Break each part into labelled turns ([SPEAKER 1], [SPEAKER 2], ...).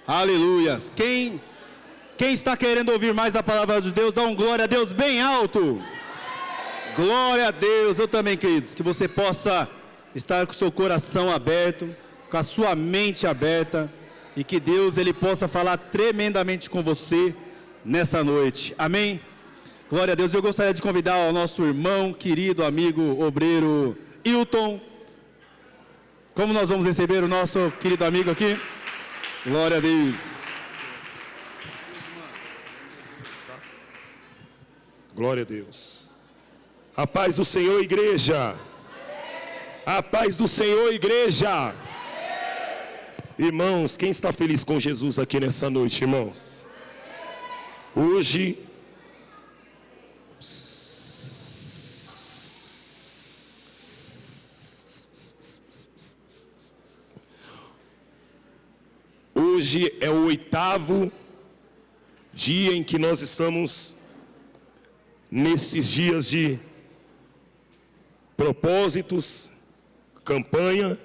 [SPEAKER 1] Aleluias. Quem está querendo ouvir mais da palavra de Deus, dá um glória a Deus bem alto. Glória a Deus. Eu também, queridos, que você possa estar com o seu coração aberto, com a sua mente aberta, e que Deus ele possa falar tremendamente com você nessa noite. Amém? Glória a Deus. Eu gostaria de convidar o nosso irmão, querido amigo, obreiro Hilton. Como nós vamos receber o nosso querido amigo aqui? Glória a Deus.
[SPEAKER 2] Glória a Deus. A paz do Senhor, igreja. A paz do Senhor, igreja. Irmãos, quem está feliz com Jesus aqui nessa noite, irmãos? Hoje é o 8º dia em que nós estamos nesses dias de propósitos, campanha,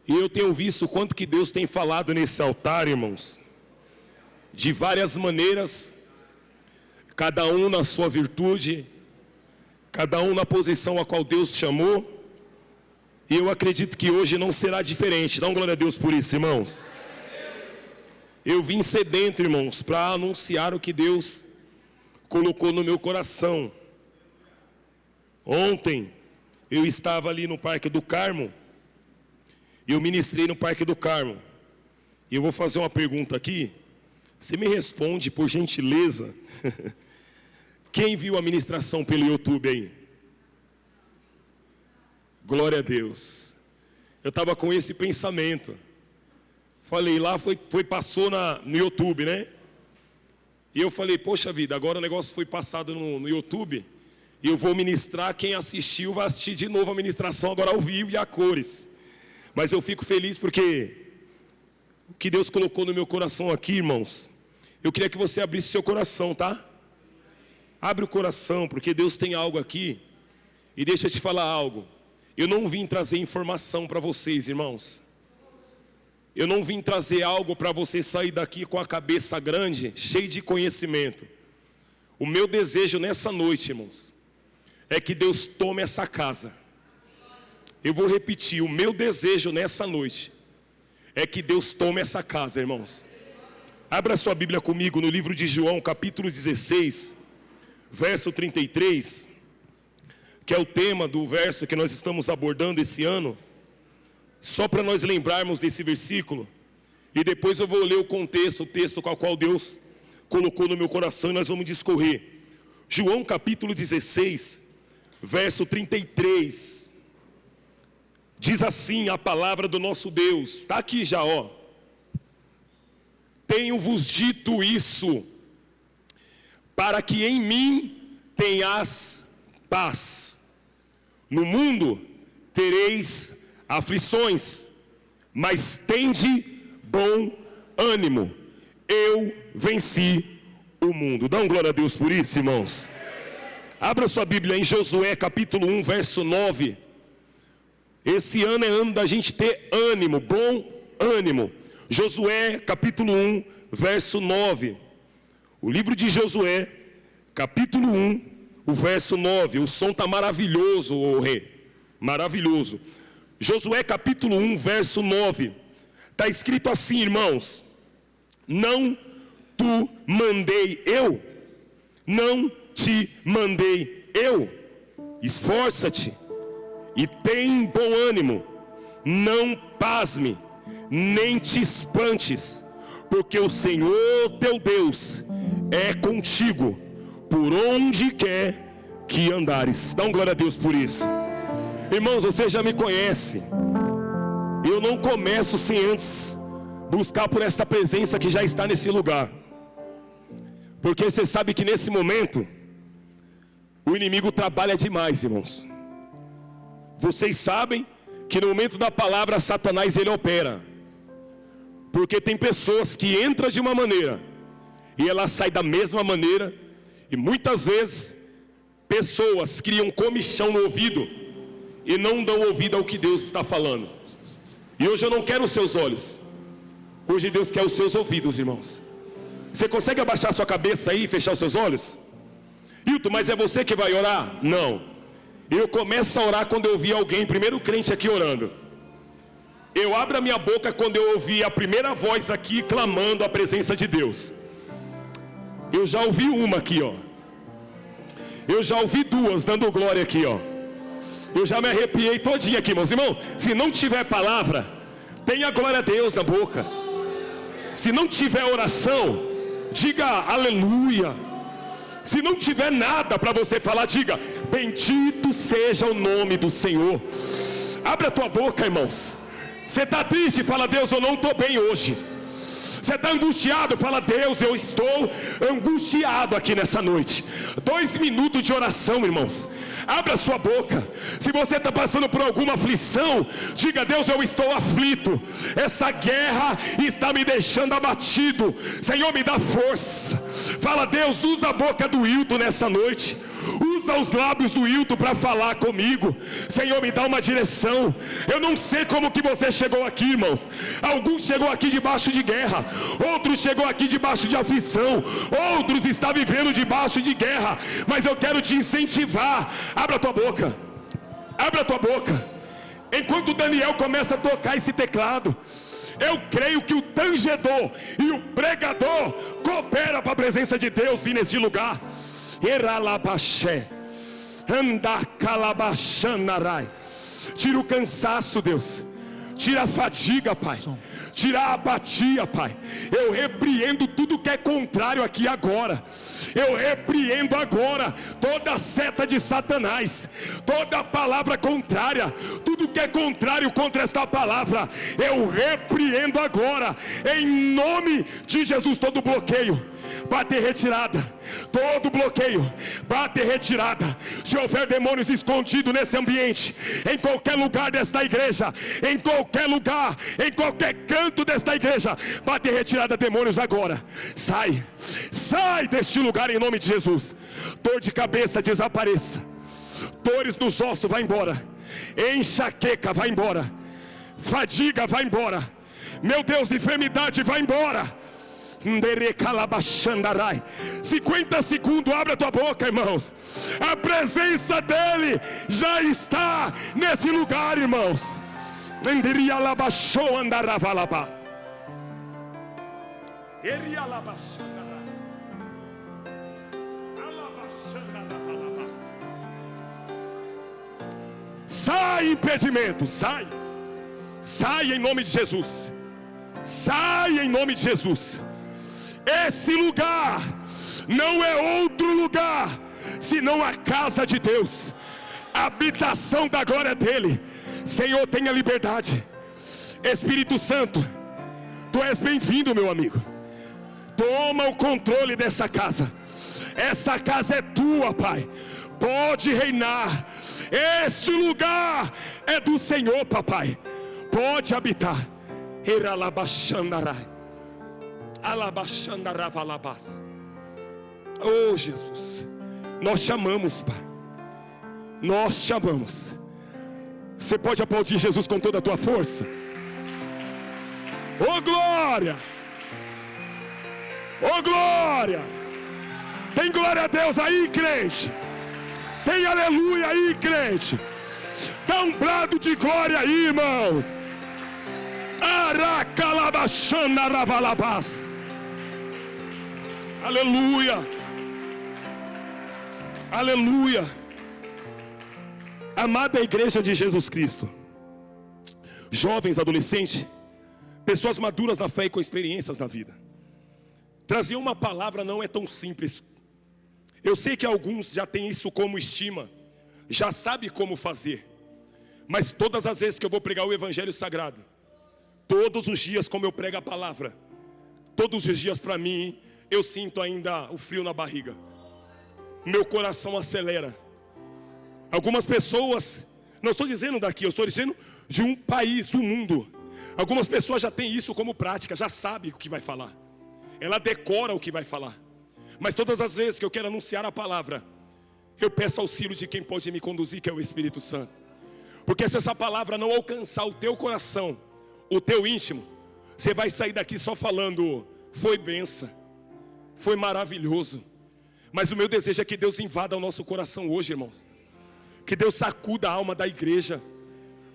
[SPEAKER 2] e eu tenho visto o quanto que Deus tem falado nesse altar, irmãos, de várias maneiras, cada um na sua virtude, cada um na posição a qual Deus chamou, e eu acredito que hoje não será diferente. Dá uma glória a Deus por isso, irmãos. Eu vim sedento, irmãos, para anunciar o que Deus colocou no meu coração. Ontem eu estava ali no Parque do Carmo, eu ministrei no Parque do Carmo, e eu vou fazer uma pergunta aqui, você me responde por gentileza. Quem viu a ministração pelo YouTube aí? Glória a Deus. Eu estava com esse pensamento, falei lá, passou no YouTube, né? E eu falei, poxa vida, agora o negócio foi passado no YouTube, e eu vou ministrar, quem assistiu vai assistir de novo a ministração agora ao vivo e a cores. Mas eu fico feliz porque o que Deus colocou no meu coração aqui, irmãos, eu queria que você abrisse seu coração, tá? Abre o coração, porque Deus tem algo aqui, e deixa eu te falar algo. Eu não vim trazer informação para vocês, irmãos. Eu não vim trazer algo para você sair daqui com a cabeça grande, cheio de conhecimento. O meu desejo nessa noite, irmãos, é que Deus tome essa casa. Eu vou repetir, o meu desejo nessa noite é que Deus tome essa casa, irmãos. Abra sua Bíblia comigo no livro de João, capítulo 16, verso 33, que é o tema do verso que nós estamos abordando esse ano. Só para nós lembrarmos desse versículo, e depois eu vou ler o contexto, o texto com o qual Deus colocou no meu coração, e nós vamos discorrer. João capítulo 16, verso 33, diz assim a palavra do nosso Deus, está aqui já, ó. Tenho-vos dito isso, para que em mim tenhas paz. No mundo tereis aflições, mas tende bom ânimo, eu venci o mundo. Dá um glória a Deus por isso, irmãos. Abra sua Bíblia em Josué capítulo 1, verso 9. Esse ano é ano da gente ter ânimo, bom ânimo. Josué capítulo 1, verso 9. O livro de Josué, capítulo 1, o verso 9. O som está maravilhoso, ô rei, maravilhoso. Josué capítulo 1, verso 9, está escrito assim, irmãos: não tu mandei eu, não te mandei eu, esforça-te e tem bom ânimo, não pasme, nem te espantes, porque o Senhor teu Deus é contigo, por onde quer que andares. Dá um glória a Deus por isso. Irmãos, você já me conhece. Eu não começo sem antes buscar por esta presença que já está nesse lugar. Porque você sabe que nesse momento o inimigo trabalha demais, irmãos. Vocês sabem que no momento da palavra Satanás ele opera. Porque tem pessoas que entram de uma maneira e ela sai da mesma maneira. E muitas vezes pessoas criam comichão no ouvido e não dão ouvido ao que Deus está falando. E hoje eu não quero os seus olhos. Hoje Deus quer os seus ouvidos, irmãos. Você consegue abaixar sua cabeça aí e fechar os seus olhos? Hilton, mas é você que vai orar? Não. Eu começo a orar quando eu ouvi alguém, primeiro crente aqui orando. Eu abro a minha boca quando eu ouvi a primeira voz aqui clamando a presença de Deus. Eu já ouvi uma aqui, ó. Eu já ouvi duas dando glória aqui, ó. Eu já me arrepiei todinho aqui, meus irmãos. Se não tiver palavra, tenha glória a Deus na boca. Se não tiver oração, diga aleluia. Se não tiver nada para você falar, diga bendito seja o nome do Senhor. Abre a tua boca, irmãos. Você está triste? Fala, Deus, eu não estou bem hoje. Você está angustiado? Fala, Deus, eu estou angustiado aqui nessa noite. 2 minutos de oração, irmãos. Abra a sua boca. Se você está passando por alguma aflição, diga, Deus, eu estou aflito. Essa guerra está me deixando abatido. Senhor, me dá força. Fala, Deus, usa a boca do Hilton nessa noite. Usa os lábios do Hilton para falar comigo. Senhor, me dá uma direção. Eu não sei como que você chegou aqui, irmãos. Alguns chegou aqui debaixo de guerra, outros chegou aqui debaixo de aflição, outros estão vivendo debaixo de guerra. Mas eu quero te incentivar. Abra a tua boca. Abra a tua boca. Enquanto Daniel começa a tocar esse teclado, eu creio que o tangedor e o pregador cooperam para a presença de Deus vir nesse lugar. Eralabaxé, andacalabaxanarai. Tira o cansaço, Deus. Tira a fadiga, Pai. Tira a apatia, Pai. Eu repreendo tudo que é contrário aqui agora. Eu repreendo agora toda seta de Satanás, toda palavra contrária, tudo que é contrário contra esta palavra, eu repreendo agora, em nome de Jesus. Todo bloqueio, bate retirada. Todo bloqueio, bate retirada. Se houver demônios escondidos nesse ambiente, em qualquer lugar desta igreja, em qualquer lugar, em qualquer canto desta igreja, bate retirada, demônios agora. Sai, sai deste lugar em nome de Jesus. Dor de cabeça desapareça. Dores nos ossos vai embora. Enxaqueca vai embora. Fadiga vai embora. Meu Deus, enfermidade vai embora. 50 segundos, abre a tua boca, irmãos. A presença dele já está nesse lugar, irmãos. Sai impedimento, sai. Sai em nome de Jesus. Sai em nome de Jesus. Esse lugar não é outro lugar senão a casa de Deus, a habitação da glória dele. Senhor, tenha liberdade. Espírito Santo, tu és bem-vindo, meu amigo. Toma o controle dessa casa. Essa casa é tua, Pai. Pode reinar. Este lugar é do Senhor, papai. Pode habitar. Eralabaxandarai. Oh Jesus, nós chamamos, Pai. Nós chamamos. Você pode aplaudir Jesus com toda a tua força? Oh glória! Oh glória! Tem glória a Deus aí, crente? Tem aleluia aí, crente? Dá um brado de glória aí, irmãos. Aracalabaxanaravalabás. Aleluia. Aleluia. Amada igreja de Jesus Cristo, jovens, adolescentes, pessoas maduras na fé e com experiências na vida, trazer uma palavra não é tão simples. Eu sei que alguns já têm isso como estima, já sabem como fazer. Mas todas as vezes que eu vou pregar o Evangelho Sagrado, todos os dias como eu prego a palavra, todos os dias para mim, eu sinto ainda o frio na barriga. Meu coração acelera. Algumas pessoas, não estou dizendo daqui, eu estou dizendo de um país, do mundo. Algumas pessoas já têm isso como prática, já sabem o que vai falar. Ela decora o que vai falar. Mas todas as vezes que eu quero anunciar a palavra, eu peço auxílio de quem pode me conduzir, que é o Espírito Santo. Porque se essa palavra não alcançar o teu coração, o teu íntimo, Você vai sair daqui só falando: foi bênção, foi maravilhoso. Mas o meu desejo é que Deus invada o nosso coração hoje, irmãos. Que Deus sacuda a alma da igreja.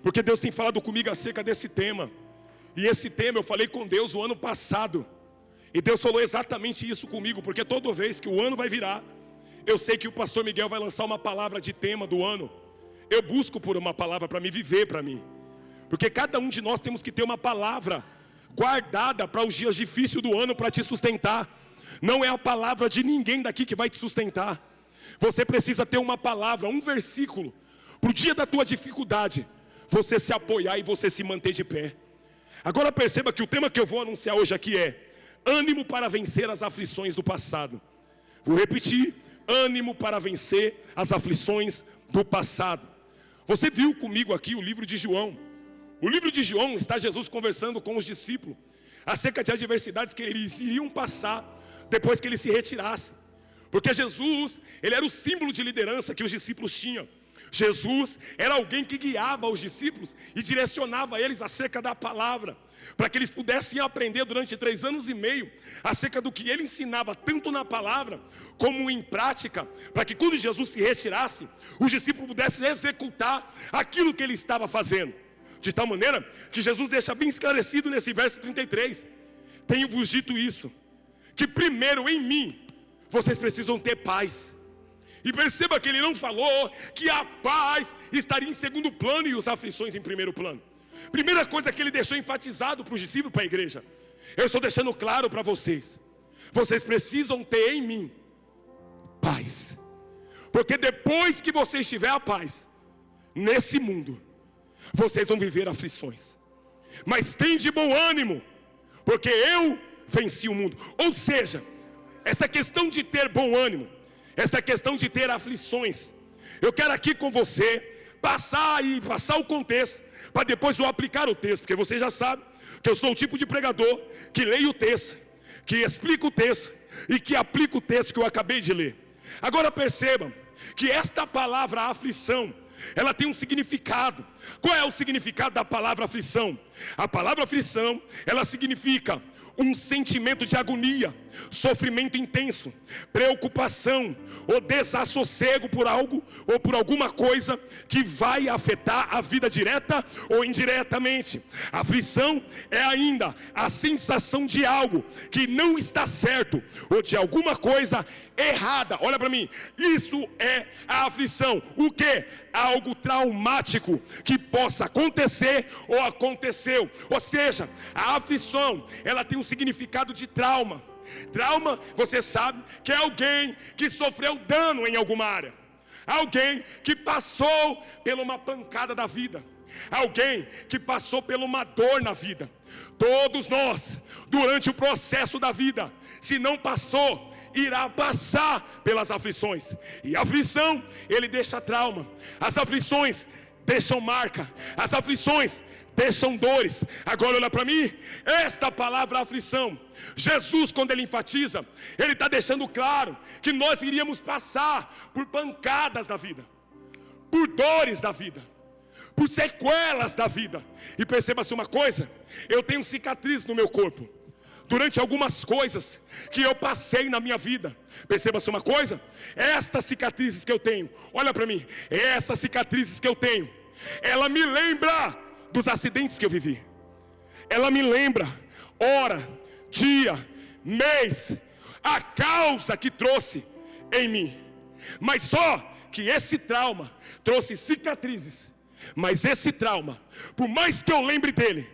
[SPEAKER 2] Porque Deus tem falado comigo acerca desse tema. E esse tema eu falei com Deus o ano passado. E Deus falou exatamente isso comigo. Porque toda vez que o ano vai virar, eu sei que o pastor Miguel vai lançar uma palavra de tema do ano. Eu busco por uma palavra para me viver para mim. Porque cada um de nós temos que ter uma palavra guardada para os dias difíceis do ano para te sustentar. Não é a palavra de ninguém daqui que vai te sustentar. Você precisa ter uma palavra, um versículo, para o dia da tua dificuldade, você se apoiar e você se manter de pé. Agora perceba que o tema que eu vou anunciar hoje aqui é ânimo para vencer as aflições do passado. Vou repetir: ânimo para vencer as aflições do passado. Você viu comigo aqui o livro de João. O livro de João está Jesus conversando com os discípulos acerca de adversidades que eles iriam passar depois que ele se retirasse. Porque Jesus, ele era o símbolo de liderança que os discípulos tinham. Jesus era alguém que guiava os discípulos e direcionava eles acerca da palavra, para que eles pudessem aprender durante 3 anos e meio acerca do que ele ensinava, tanto na palavra como em prática, para que quando Jesus se retirasse, os discípulos pudessem executar aquilo que ele estava fazendo. De tal maneira que Jesus deixa bem esclarecido nesse verso 33: tenho-vos dito isso, que primeiro em mim vocês precisam ter paz. E perceba que ele não falou que a paz estaria em segundo plano e as aflições em primeiro plano. Primeira coisa que ele deixou enfatizado para os discípulos, para a igreja: eu estou deixando claro para vocês, vocês precisam ter em mim paz. Porque depois que vocês tiverem a paz nesse mundo, vocês vão viver aflições. Mas tem de bom ânimo, porque eu venci o mundo. Ou seja, essa questão de ter bom ânimo, essa questão de ter aflições, eu quero aqui com você passar o contexto, para depois eu aplicar o texto. Porque você já sabe que eu sou o tipo de pregador que leio o texto, que explica o texto e que aplica o texto que eu acabei de ler. Agora percebam que esta palavra aflição, ela tem um significado. Qual é o significado da palavra aflição? A palavra aflição, ela significa um sentimento de agonia, sofrimento intenso, preocupação ou desassossego por algo ou por alguma coisa que vai afetar a vida direta ou indiretamente. A aflição é ainda a sensação de algo que não está certo ou de alguma coisa errada. Olha para mim, isso é a aflição. O que? Algo traumático que possa acontecer ou aconteceu. Ou seja, a aflição, ela tem um significado de trauma. Trauma, você sabe que é alguém que sofreu dano em alguma área, alguém que passou por uma pancada da vida, alguém que passou por uma dor na vida. Todos nós, durante o processo da vida, se não passou, irá passar pelas aflições. E a aflição, ele deixa trauma. As aflições deixam marca. As aflições deixam dores. Agora olha para mim, esta palavra aflição, Jesus, quando ele enfatiza, ele está deixando claro que nós iríamos passar por pancadas da vida, por dores da vida, por sequelas da vida. E perceba-se uma coisa: eu tenho cicatriz no meu corpo durante algumas coisas que eu passei na minha vida. Perceba-se uma coisa: estas cicatrizes que eu tenho, olha para mim, essas cicatrizes que eu tenho, ela me lembra dos acidentes que eu vivi. Ela me lembra hora, dia, mês, a causa que trouxe em mim. Mas só que esse trauma trouxe cicatrizes. Mas esse trauma, por mais que eu lembre dele,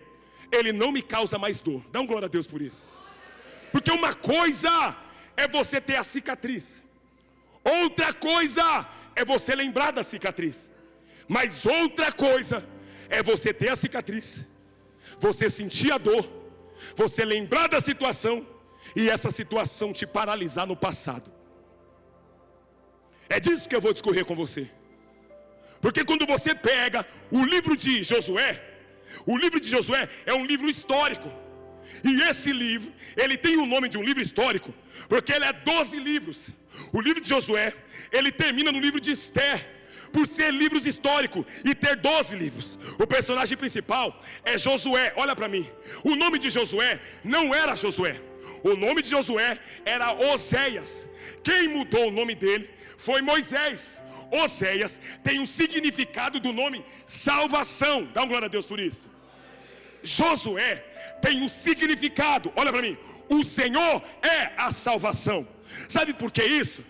[SPEAKER 2] ele não me causa mais dor. Dá um glória a Deus por isso. Porque uma coisa é você ter a cicatriz, outra coisa é você lembrar da cicatriz. Mas outra coisa é você ter a cicatriz, você sentir a dor, você lembrar da situação e essa situação te paralisar no passado. É disso que eu vou discorrer com você. Porque quando você pega o livro de Josué é um livro histórico. E esse livro, ele tem o nome de um livro histórico porque ele é 12 livros. O livro de Josué, ele termina no livro de Esther, por ser livros históricos e ter 12 livros. O personagem principal é Josué. Olha para mim, o nome de Josué não era Josué, o nome de Josué era Oséias. Quem mudou o nome dele foi Moisés. Oséias tem um significado do nome salvação. Dá um glória a Deus por isso. Josué tem um significado, olha para mim, o Senhor é a salvação. Sabe por que isso?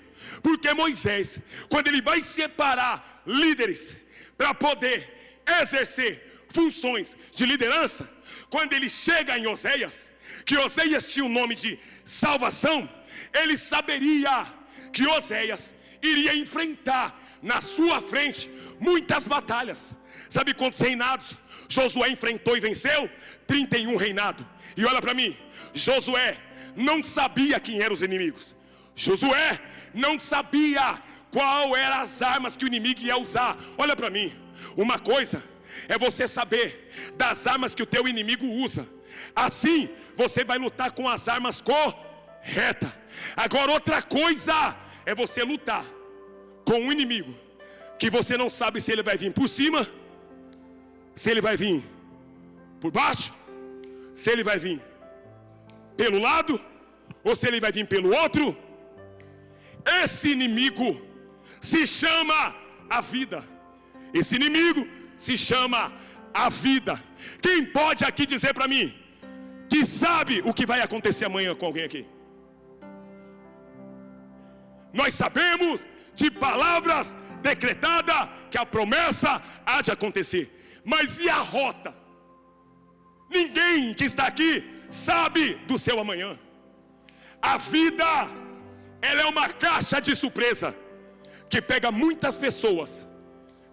[SPEAKER 2] Porque Moisés, quando ele vai separar líderes para poder exercer funções de liderança, quando ele chega em Oséias, que Oséias tinha o nome de salvação, ele saberia que Oséias iria enfrentar na sua frente muitas batalhas. Sabe quantos reinados Josué enfrentou e venceu? 31 reinados. E olha para mim, Josué não sabia quem eram os inimigos. Josué não sabia qual eram as armas que o inimigo ia usar. Olha para mim, uma coisa é você saber das armas que o teu inimigo usa, assim você vai lutar com as armas corretas. Agora outra coisa é você lutar com um inimigo que você não sabe se ele vai vir por cima, se ele vai vir por baixo, se ele vai vir pelo lado, ou se ele vai vir pelo outro. Esse inimigo se chama a vida. Esse inimigo se chama a vida. Quem pode aqui dizer para mim que sabe o que vai acontecer amanhã com alguém aqui? Nós sabemos de palavras decretadas que a promessa há de acontecer. Mas e a rota? Ninguém que está aqui sabe do seu amanhã. A vida, ela é uma caixa de surpresa que pega muitas pessoas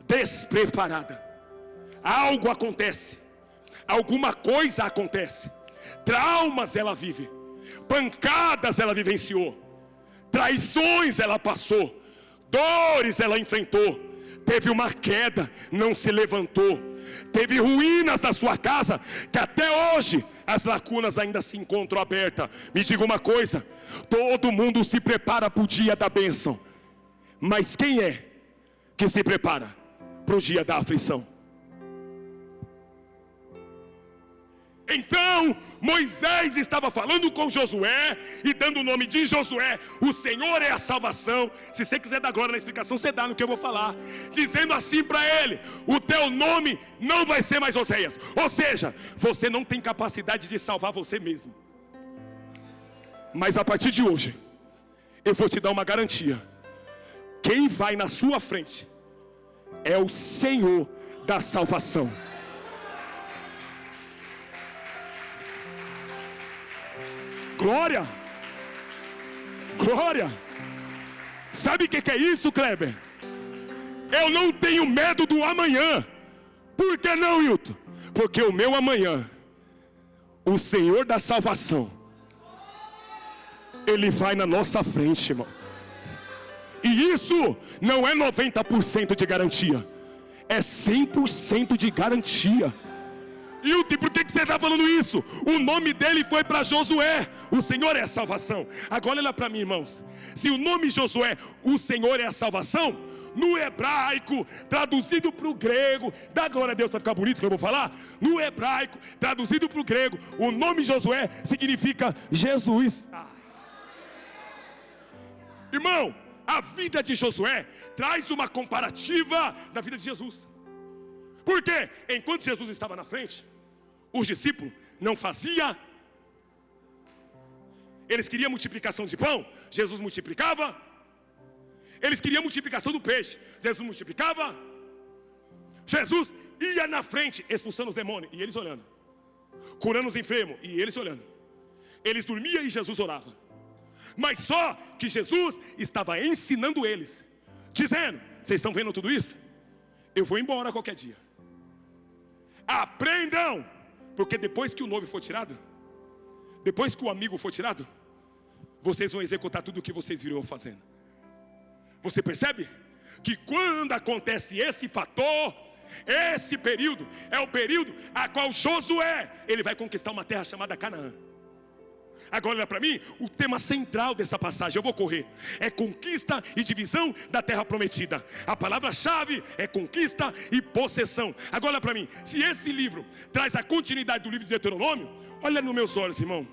[SPEAKER 2] despreparadas. Algo acontece, alguma coisa acontece, traumas ela vive, pancadas ela vivenciou, traições ela passou, dores ela enfrentou, teve uma queda, não se levantou, teve ruínas na sua casa, que até hoje as lacunas ainda se encontram abertas. Me diga uma coisa, todo mundo se prepara para o dia da bênção, mas quem é que se prepara para o dia da aflição? Então Moisés estava falando com Josué e dando o nome de Josué. O Senhor é a salvação. Se você quiser dar glória na explicação, você dá no que eu vou falar, dizendo assim para ele: o teu nome não vai ser mais Oséias. Ou seja, você não tem capacidade de salvar você mesmo. Mas a partir de hoje eu vou te dar uma garantia: quem vai na sua frente é o Senhor da salvação. Glória, glória. Sabe o que é isso, Kleber? Eu não tenho medo do amanhã. Por que não, Hilton? Porque o meu amanhã, o Senhor da salvação, Ele vai na nossa frente, irmão. E isso não é 90% de garantia, é 100% de garantia. Hilton, por que você está falando isso? O nome dele foi para Josué. O Senhor é a salvação. Agora olha para mim, irmãos. Se o nome Josué, o Senhor é a salvação, no hebraico, traduzido para o grego, dá glória a Deus para ficar bonito que eu vou falar. No hebraico, traduzido para o grego, o nome Josué significa Jesus. Irmão, a vida de Josué traz uma comparativa da vida de Jesus. Porque enquanto Jesus estava na frente, os discípulos não faziam. Eles queriam multiplicação de pão, Jesus multiplicava. Eles queriam multiplicação do peixe, Jesus multiplicava. Jesus ia na frente expulsando os demônios, e eles olhando, curando os enfermos, e eles olhando. Eles dormiam e Jesus orava. Mas só que Jesus estava ensinando eles, dizendo: vocês estão vendo tudo isso? Eu vou embora qualquer dia. Aprendam, porque depois que o noivo for tirado, depois que o amigo for tirado, vocês vão executar tudo o que vocês viram fazendo. Você percebe que quando acontece esse fator, esse período é o período a qual Josué, ele vai conquistar uma terra chamada Canaã. Agora olha para mim, o tema central dessa passagem, eu vou correr, é conquista e divisão da terra prometida. A palavra-chave é conquista e possessão. Agora olha para mim, se esse livro traz a continuidade do livro de Deuteronômio, olha nos meus olhos, irmão.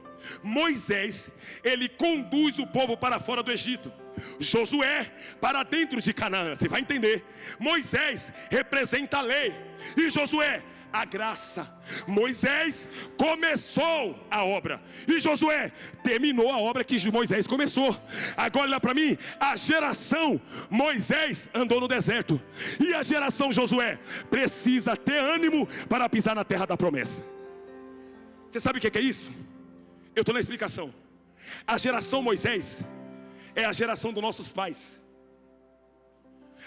[SPEAKER 2] Moisés, ele conduz o povo para fora do Egito. Josué para dentro de Canaã, você vai entender. Moisés representa a lei e Josué a graça. Moisés começou a obra e Josué terminou a obra que Moisés começou. Agora olha para mim, a geração Moisés andou no deserto e a geração Josué precisa ter ânimo para pisar na terra da promessa. Você sabe o que é isso? Eu estou na explicação. A geração Moisés é a geração dos nossos pais.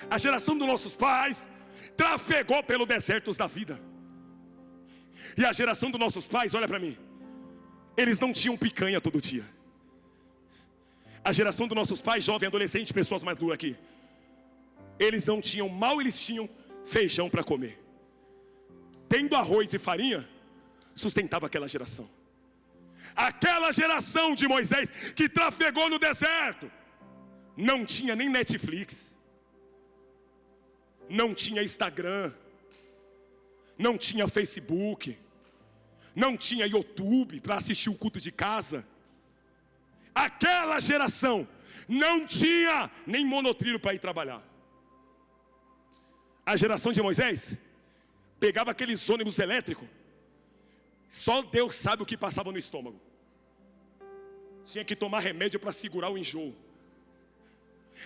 [SPEAKER 2] A geração dos nossos pais trafegou pelos desertos da vida. E a geração dos nossos pais, olha para mim, eles não tinham picanha todo dia. A geração dos nossos pais, jovem, adolescente, pessoas maduras aqui, eles não tinham, mal eles tinham feijão para comer. Tendo arroz e farinha, sustentava aquela geração. Aquela geração de Moisés que trafegou no deserto, não tinha nem Netflix, não tinha Instagram, não tinha Facebook, não tinha YouTube para assistir o culto de casa. Aquela geração não tinha nem monotrilho para ir trabalhar. A geração de Moisés pegava aqueles ônibus elétricos, só Deus sabe o que passava no estômago. Tinha que tomar remédio para segurar o enjoo.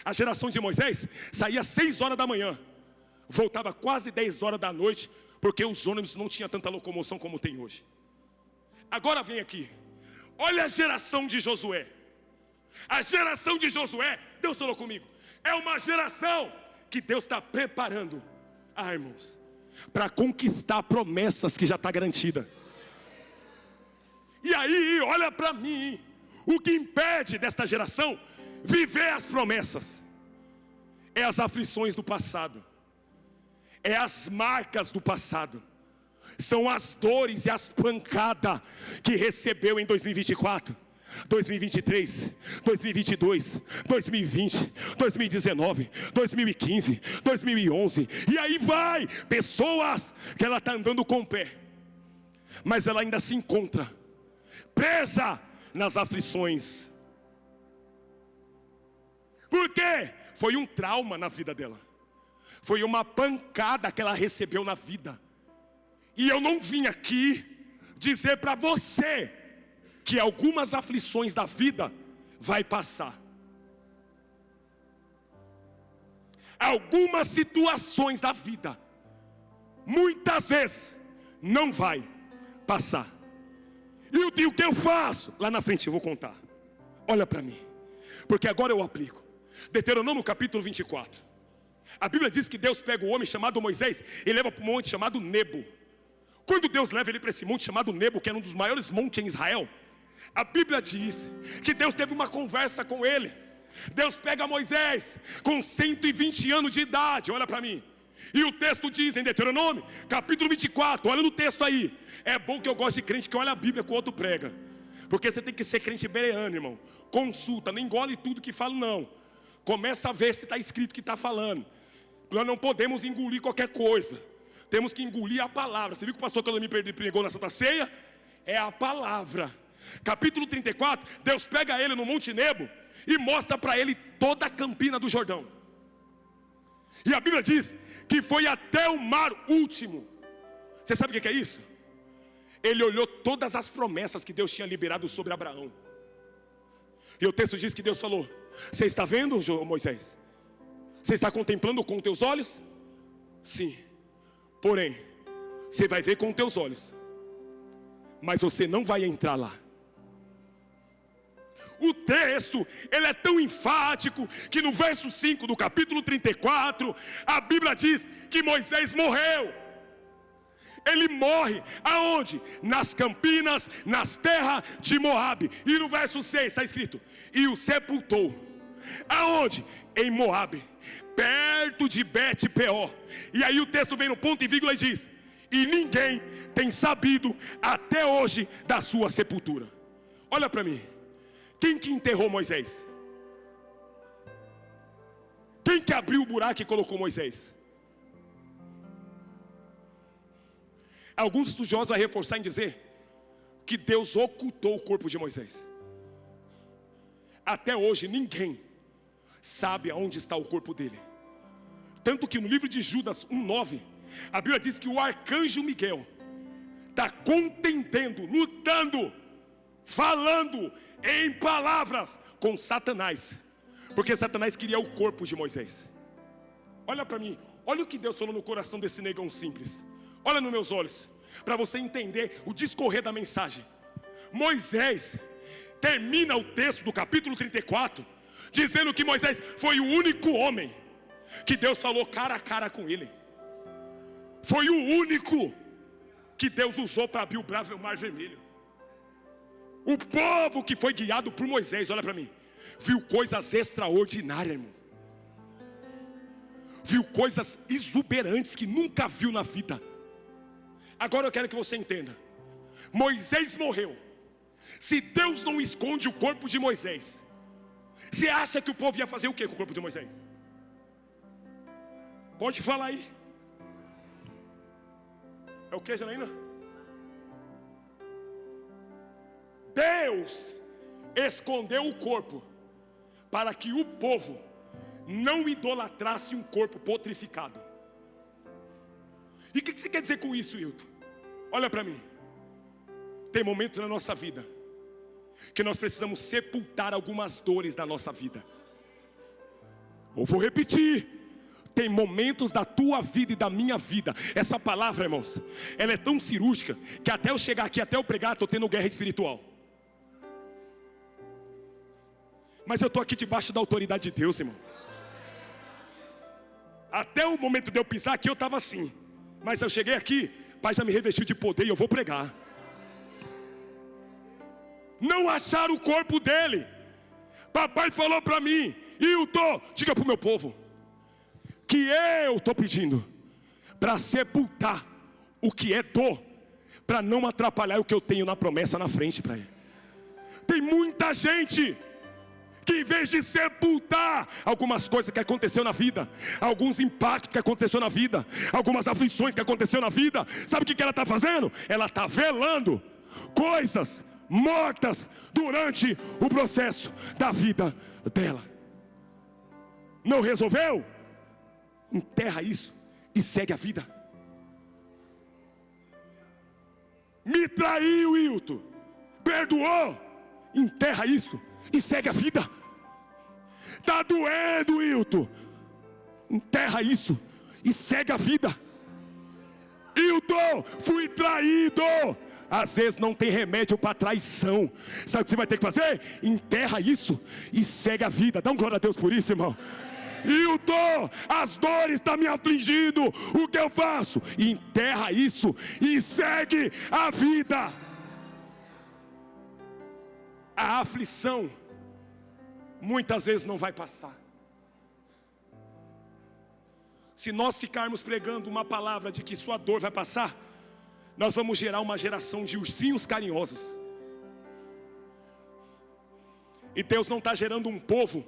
[SPEAKER 2] A geração de Moisés saía às 6 horas da manhã, voltava quase 10 horas da noite, porque os ônibus não tinham tanta locomoção como tem hoje. Agora vem aqui, olha a geração de Josué. A geração de Josué, Deus falou comigo, é uma geração que Deus está preparando, irmãos, para conquistar promessas que já está garantida. E aí, olha para mim, o que impede desta geração viver as promessas é as aflições do passado, é as marcas do passado, são as dores e as pancadas que recebeu em 2024, 2023, 2022, 2020, 2019, 2015, 2011, e aí vai, pessoas que ela está andando com o pé, mas ela ainda se encontra presa nas aflições. Por quê? Foi um trauma na vida dela, foi uma pancada que ela recebeu na vida. E eu não vim aqui dizer para você que algumas aflições da vida vai passar. Algumas situações da vida, muitas vezes, não vai passar. E o que eu faço? Lá na frente eu vou contar. Olha para mim, porque agora eu aplico. Deuteronômio capítulo 24. A Bíblia diz que Deus pega o homem chamado Moisés e leva para um monte chamado Nebo. Quando Deus leva ele para esse monte chamado Nebo, que era um dos maiores montes em Israel, a Bíblia diz que Deus teve uma conversa com ele. Deus pega Moisés com 120 anos de idade, olha para mim. E o texto diz em Deuteronômio, capítulo 24, olha no texto aí. É bom que eu gosto de crente que olha a Bíblia que o outro prega. Porque você tem que ser crente bereano, irmão. Consulta, não engole tudo que fala não. Começa a ver se está escrito o que está falando. Nós não podemos engolir qualquer coisa. Temos que engolir a palavra. Você viu que o pastor Calami pregou na Santa Ceia? É a palavra. Capítulo 34, Deus pega ele no Monte Nebo e mostra para ele toda a campina do Jordão. E a Bíblia diz que foi até o mar último. Você sabe o que é isso? Ele olhou todas as promessas que Deus tinha liberado sobre Abraão. E o texto diz que Deus falou: você está vendo, Moisés? Você está contemplando com teus olhos? Sim. Porém, você vai ver com teus olhos, mas você não vai entrar lá. O texto, ele é tão enfático que no verso 5 do capítulo 34, a Bíblia diz que Moisés morreu. Ele morre aonde? Nas campinas, nas terras de Moabe. E no verso 6 está escrito: e o sepultou. Aonde? Em Moabe, perto de Bet-peor. E aí o texto vem no ponto e vírgula e diz: e ninguém tem sabido até hoje da sua sepultura. Olha para mim. Quem que enterrou Moisés? Quem que abriu o buraco e colocou Moisés? Alguns estudiosos vão reforçar em dizer que Deus ocultou o corpo de Moisés. Até hoje ninguém sabe aonde está o corpo dele. Tanto que no livro de Judas 1:9, a Bíblia diz que o arcanjo Miguel está contendendo, lutando, falando em palavras com Satanás, porque Satanás queria o corpo de Moisés. Olha para mim, olha o que Deus falou no coração desse negão simples. Olha nos meus olhos, para você entender o discorrer da mensagem. Moisés termina o texto do capítulo 34 dizendo que Moisés foi o único homem que Deus falou cara a cara com ele. Foi o único que Deus usou para abrir o mar vermelho. O povo que foi guiado por Moisés, olha para mim, viu coisas extraordinárias, irmão. Viu coisas exuberantes que nunca viu na vida. Agora eu quero que você entenda. Moisés morreu. Se Deus não esconde o corpo de Moisés, você acha que o povo ia fazer o que com o corpo de Moisés? Pode falar aí. É o que, Janaína? Deus escondeu o corpo para que o povo não idolatrasse um corpo putrificado. E o que você quer dizer com isso, Hilton? Olha para mim. Tem momentos na nossa vida que nós precisamos sepultar algumas dores da nossa vida. Eu vou repetir. Tem momentos da tua vida e da minha vida. Essa palavra, irmãos, ela é tão cirúrgica que até eu chegar aqui, até eu pregar, estou tendo guerra espiritual. Mas eu estou aqui debaixo da autoridade de Deus, irmão. Até o momento de eu pisar aqui eu estava assim. Mas eu cheguei aqui, o Pai já me revestiu de poder e eu vou pregar. Não acharam o corpo dele. Papai falou para mim: Hilton, diga para o meu povo que eu estou pedindo para sepultar o que é dor, para não atrapalhar o que eu tenho na promessa na frente para ele. Tem muita gente que em vez de sepultar algumas coisas que aconteceu na vida, alguns impactos que aconteceu na vida, algumas aflições que aconteceu na vida, sabe o que ela está fazendo? Ela está velando coisas mortas durante o processo da vida dela. Não resolveu? Enterra isso e segue a vida. Me traiu, Hilton, perdoou, enterra isso e segue a vida. Está doendo, Hilton, enterra isso e segue a vida. Hilton, fui traído. Às vezes não tem remédio para traição. Sabe o que você vai ter que fazer? Enterra isso e segue a vida. Dá um glória a Deus por isso, irmão. Hilton, as dores estão me afligindo. O que eu faço? Enterra isso e segue a vida. A aflição muitas vezes não vai passar. Se nós ficarmos pregando uma palavra de que sua dor vai passar, nós vamos gerar uma geração de ursinhos carinhosos. E Deus não está gerando um povo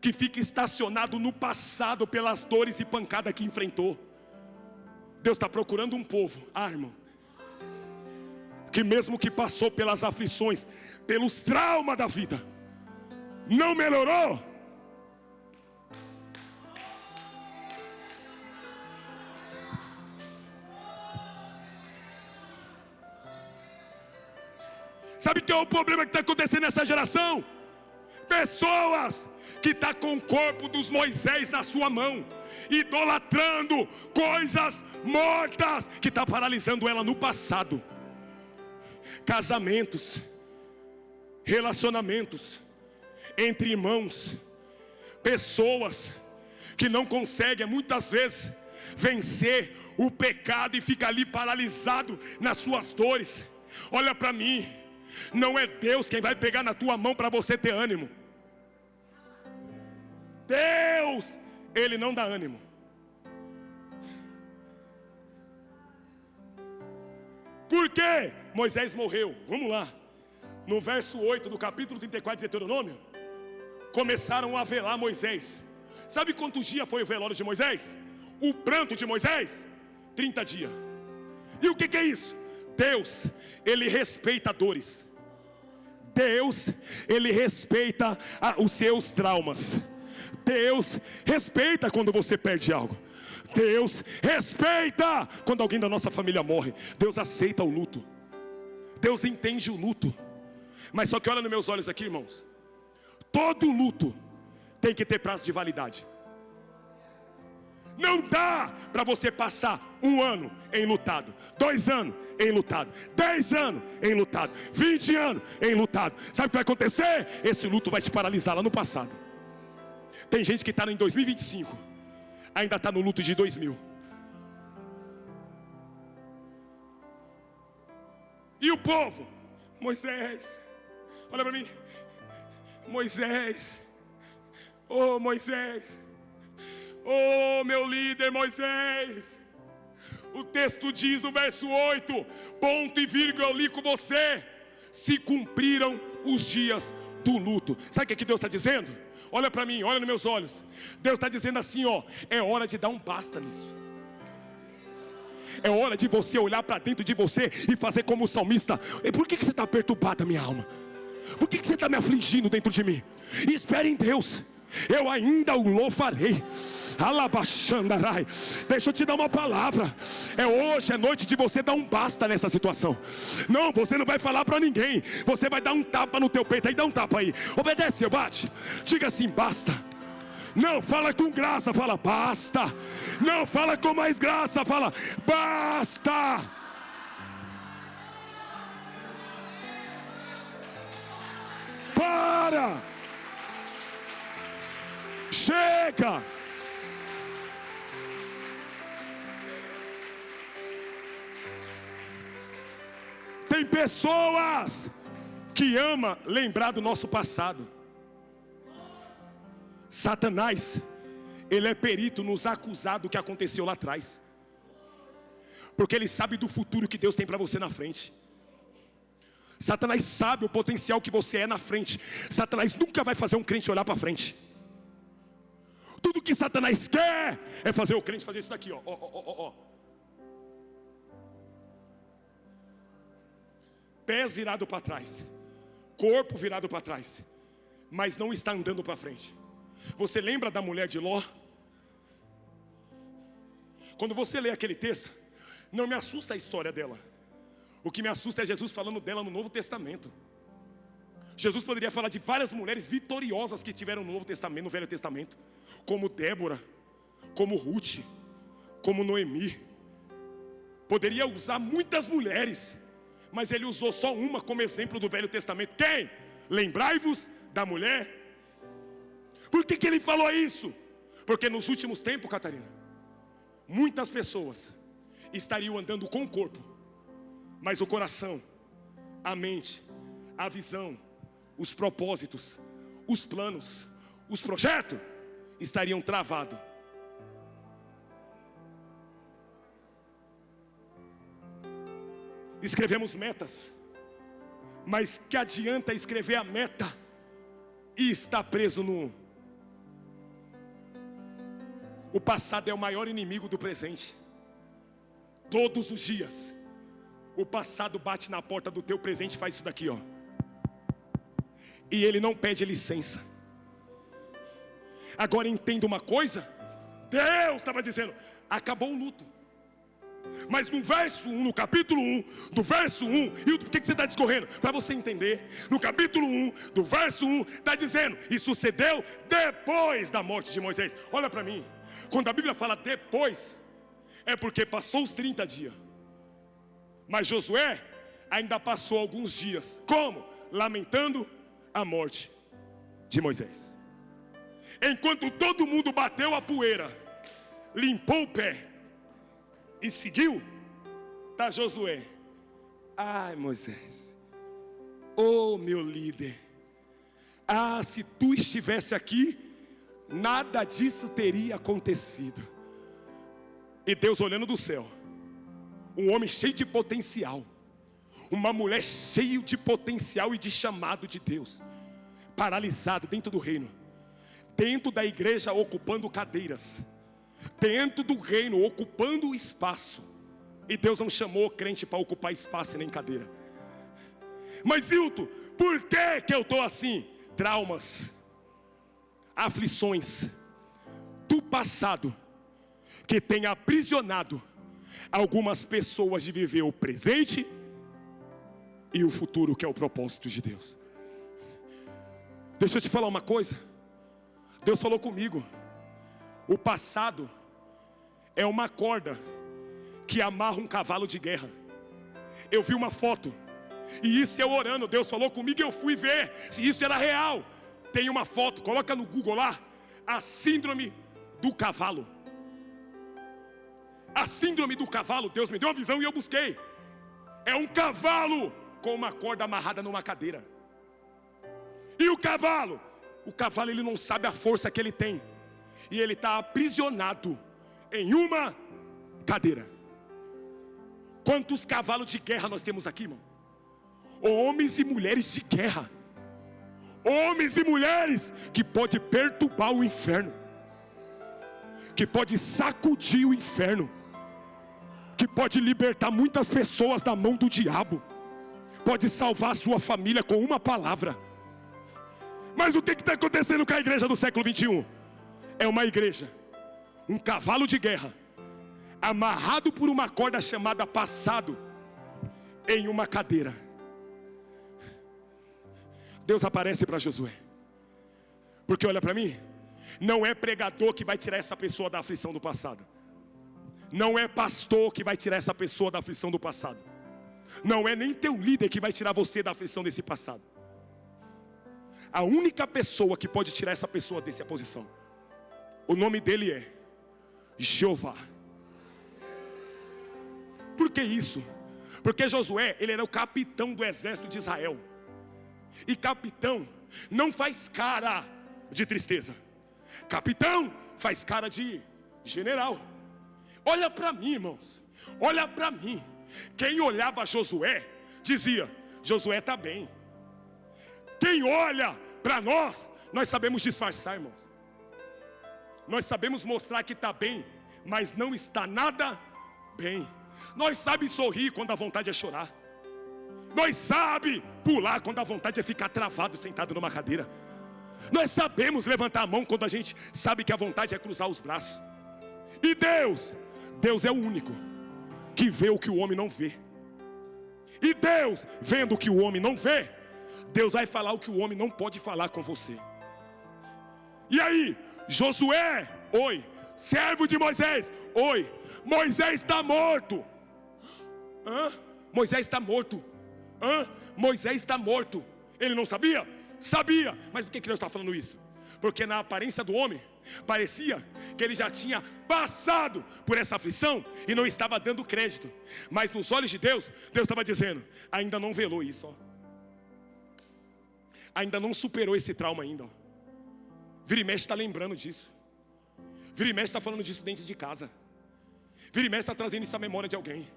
[SPEAKER 2] que fica estacionado no passado pelas dores e pancadas que enfrentou. Deus está procurando um povo, irmão, que mesmo que passou pelas aflições, pelos traumas da vida, não melhorou. Sabe o que é o problema que está acontecendo nessa geração? Pessoas que estão com o corpo dos Moisés na sua mão, idolatrando coisas mortas, que está paralisando ela no passado. Casamentos, relacionamentos entre irmãos, pessoas que não conseguem muitas vezes vencer o pecado e fica ali paralisado nas suas dores. Olha para mim, não é Deus quem vai pegar na tua mão para você ter ânimo. Deus, Ele não dá ânimo. Por quê? Moisés morreu, vamos lá. no verso 8 do capítulo 34 de Deuteronômio, começaram a velar Moisés. Sabe quantos dias foi o velório de Moisés? O pranto de Moisés? 30 dias. E o que é isso? Deus, Ele respeita dores. Deus, Ele respeita os seus traumas. Deus respeita quando você perde algo. Deus respeita quando alguém da nossa família morre. Deus aceita o luto. Deus entende o luto. Mas só que olha nos meus olhos aqui, irmãos. Todo luto tem que ter prazo de validade. Não dá para você passar 1 ano enlutado, 2 anos enlutado, 10 anos enlutado, 20 anos enlutado. Sabe o que vai acontecer? Esse luto vai te paralisar lá no passado. Tem gente que está em 2025, ainda está no luto de 2000. E o povo? Moisés, olha para mim. Moisés, oh Moisés, oh meu líder Moisés. O texto diz no verso 8, ponto e vírgula, eu li com você: se cumpriram os dias do luto. Sabe o que Deus está dizendo? Olha para mim, olha nos meus olhos. Deus está dizendo assim, ó, é hora de dar um basta nisso. É hora de você olhar para dentro de você e fazer como o salmista. E por que você está perturbada, minha alma? Por que você está me afligindo dentro de mim? Espere em Deus, eu ainda o louvarei. Alabaxandarai. Deixa eu te dar uma palavra. Hoje é noite de você dar um basta nessa situação. Não, você não vai falar para ninguém. Você vai dar um tapa no teu peito. Aí dá um tapa aí. Obedece, bate. Diga assim, basta. Não, fala com graça, fala basta. Não, fala com mais graça, fala basta. Para. Chega. Tem pessoas que amam lembrar do nosso passado. Satanás, ele é perito nos acusar do que aconteceu lá atrás, porque ele sabe do futuro que Deus tem para você na frente. Satanás sabe o potencial que você é na frente. Satanás nunca vai fazer um crente olhar para frente. Tudo que Satanás quer é fazer o crente fazer isso daqui, ó. Pés virados para trás, corpo virado para trás, mas não está andando para frente. Você lembra da mulher de Ló? Quando você lê aquele texto, não me assusta a história dela. O que me assusta é Jesus falando dela no Novo Testamento. Jesus poderia falar de várias mulheres vitoriosas que tiveram no Novo Testamento, no Velho Testamento, como Débora, como Ruth, como Noemi. Poderia usar muitas mulheres, mas ele usou só uma como exemplo do Velho Testamento. Quem? Lembrai-vos da mulher. Por que ele falou isso? Porque nos últimos tempos, Catarina, muitas pessoas estariam andando com o corpo, mas o coração, a mente, a visão, os propósitos, os planos, os projetos estariam travados. Escrevemos metas, mas que adianta escrever a meta e estar preso no... O passado é o maior inimigo do presente. Todos os dias o passado bate na porta do teu presente e faz isso daqui, ó. E ele não pede licença. Agora entenda uma coisa. Deus estava dizendo, acabou o luto. Mas no verso 1, no capítulo 1, do verso 1, e por que você está discorrendo? Para você entender. No capítulo 1, do verso 1, está dizendo, e sucedeu depois da morte de Moisés. Olha para mim, quando a Bíblia fala depois, é porque passou os 30 dias. Mas Josué ainda passou alguns dias. Como? Lamentando a morte de Moisés. Enquanto todo mundo bateu a poeira, limpou o pé e seguiu, tá Josué. Ai, Moisés, oh meu líder, se tu estivesse aqui, nada disso teria acontecido. E Deus olhando do céu, um homem cheio de potencial, Uma mulher cheia de potencial e de chamado de Deus, paralisada dentro do reino, dentro da igreja ocupando cadeiras, dentro do reino ocupando o espaço. E Deus não chamou crente para ocupar espaço e nem cadeira. Mas Hilton, por que eu estou assim? Traumas, aflições do passado que tem aprisionado algumas pessoas de viver o presente e o futuro, que é o propósito de Deus. Deixa eu te falar uma coisa. Deus falou comigo. O passado é uma corda que amarra um cavalo de guerra. Eu vi uma foto, e isso eu orando, Deus falou comigo e eu fui ver se isso era real. Tem uma foto, coloca no Google lá, a síndrome do cavalo. A síndrome do cavalo, Deus me deu uma visão e eu busquei. É um cavalo com uma corda amarrada numa cadeira. E o cavalo ele não sabe a força que ele tem, e ele está aprisionado em uma cadeira. Quantos cavalos de guerra nós temos aqui, irmão? Homens e mulheres de guerra, homens e mulheres que pode perturbar o inferno, que pode sacudir o inferno, que pode libertar muitas pessoas da mão do diabo, pode salvar a sua família com uma palavra. Mas o que está acontecendo com a igreja do século 21? É uma igreja, um cavalo de guerra, amarrado por uma corda chamada passado, em uma cadeira. Deus aparece para Josué, porque olha para mim, não é pregador que vai tirar essa pessoa da aflição do passado, não é pastor que vai tirar essa pessoa da aflição do passado, não é nem teu líder que vai tirar você da aflição desse passado. A única pessoa que pode tirar essa pessoa dessa posição, o nome dele é Jeová. Por que isso? Porque Josué, ele era o capitão do exército de Israel, e capitão não faz cara de tristeza, capitão faz cara de general. Olha para mim, irmãos, olha para mim. Quem olhava Josué dizia: Josué está bem. Quem olha para nós sabemos disfarçar, irmãos. Nós sabemos mostrar que está bem, mas não está nada bem. Nós sabemos sorrir quando a vontade é chorar. Nós sabemos pular quando a vontade é ficar travado, sentado numa cadeira. Nós sabemos levantar a mão quando a gente sabe que a vontade é cruzar os braços. E Deus é o único que vê o que o homem não vê. E Deus, vendo o que o homem não vê, Deus vai falar o que o homem não pode falar com você. E aí, Josué, oi, servo de Moisés, oi, Moisés está morto. Moisés está morto. Moisés está morto. Ele não sabia? Sabia. Mas por que Deus está falando isso? Porque na aparência do homem parecia que ele já tinha passado por essa aflição e não estava dando crédito. Mas nos olhos de Deus, Deus estava dizendo: ainda não velou isso, ó. Ainda não superou esse trauma ainda, ó. Vira e mexe está lembrando disso. Vira e mexe está falando disso dentro de casa. Vira e mexe está trazendo isso à memória de alguém.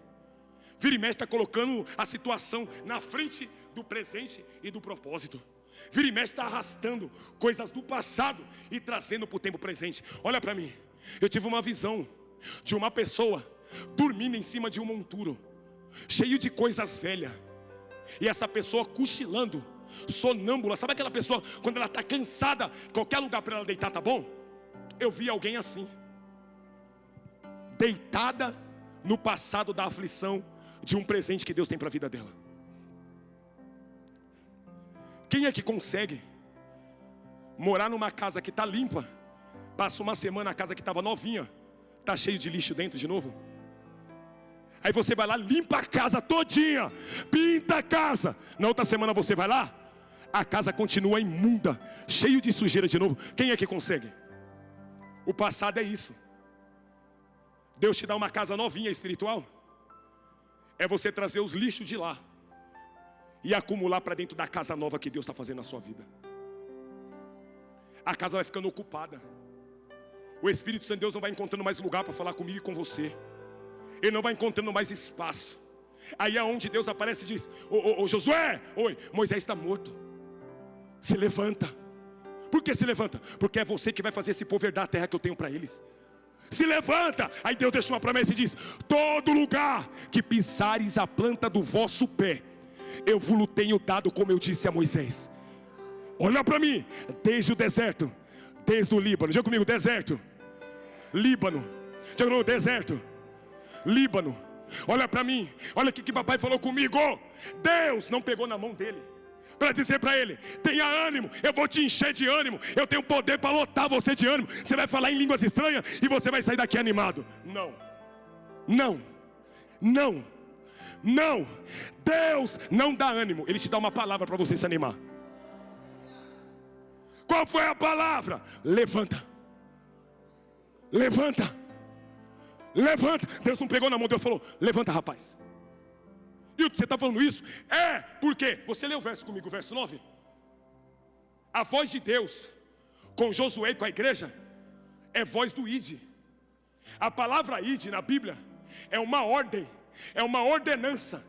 [SPEAKER 2] Vira e mexe está colocando a situação na frente do presente e do propósito. Vira e mexe está arrastando coisas do passado e trazendo para o tempo presente. Olha para mim, eu tive uma visão de uma pessoa dormindo em cima de um monturo, cheio de coisas velhas, e essa pessoa cochilando, sonâmbula. Sabe aquela pessoa quando ela está cansada, qualquer lugar para ela deitar tá bom? Eu vi alguém assim, deitada no passado da aflição de um presente que Deus tem para a vida dela. Quem é que consegue morar numa casa que está limpa, passa uma semana, a casa que estava novinha está cheio de lixo dentro de novo? Aí você vai lá, limpa a casa todinha, pinta a casa. Na outra semana você vai lá, a casa continua imunda, cheio de sujeira de novo. Quem é que consegue? O passado é isso. Deus te dá uma casa novinha espiritual, é você trazer os lixos de lá e acumular para dentro da casa nova que Deus está fazendo na sua vida. A casa vai ficando ocupada. O Espírito Santo de Deus não vai encontrando mais lugar para falar comigo e com você. Ele não vai encontrando mais espaço. Aí é onde Deus aparece e diz: ô Josué, oi, Moisés está morto. Se levanta. Por que se levanta? Porque é você que vai fazer esse povo herdar a terra que eu tenho para eles. Se levanta. Aí Deus deixa uma promessa e diz: todo lugar que pisares a planta do vosso pé, eu vos tenho dado, como eu disse a Moisés. Olha para mim, desde o deserto, desde o Líbano. Diga comigo, deserto, Líbano. Diga comigo, deserto, Líbano. Olha para mim, olha o que papai falou comigo. Deus não pegou na mão dele para dizer para ele: tenha ânimo, eu vou te encher de ânimo, eu tenho poder para lotar você de ânimo. Você vai falar em línguas estranhas e você vai sair daqui animado. Não, não, não, não. Deus não dá ânimo, Ele te dá uma palavra para você se animar. Qual foi a palavra? Levanta. Levanta. Levanta. Deus não pegou na mão, Deus falou: levanta, rapaz. E você está falando isso? É, porque você lê o verso comigo, o verso 9. A voz de Deus com Josué e com a igreja é voz do ide. A palavra ide na Bíblia é uma ordem, é uma ordenança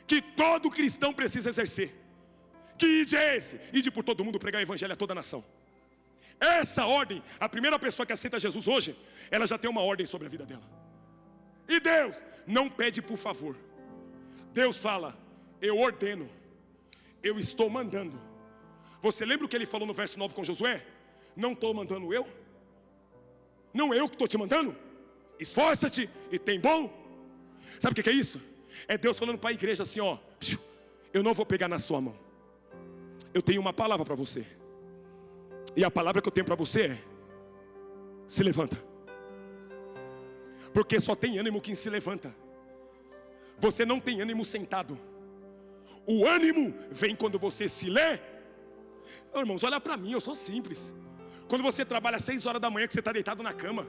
[SPEAKER 2] que todo cristão precisa exercer. Que ide é esse? Ide por todo mundo, pregar o evangelho a toda a nação. Essa ordem, a primeira pessoa que aceita Jesus hoje, ela já tem uma ordem sobre a vida dela. E Deus não pede por favor. Deus fala: eu ordeno, eu estou mandando. Você lembra o que ele falou no verso 9 com Josué? Não estou mandando eu? Não é eu que estou te mandando? Esforça-te e tem bom. Sabe o que é isso? É Deus falando para a igreja assim: ó, eu não vou pegar na sua mão. Eu tenho uma palavra para você. E a palavra que eu tenho para você é: se levanta. Porque só tem ânimo quem se levanta. Você não tem ânimo sentado. O ânimo vem quando você se lê. Oh, irmãos, olha para mim, eu sou simples. Quando você trabalha às 6 horas da manhã, que você está deitado na cama,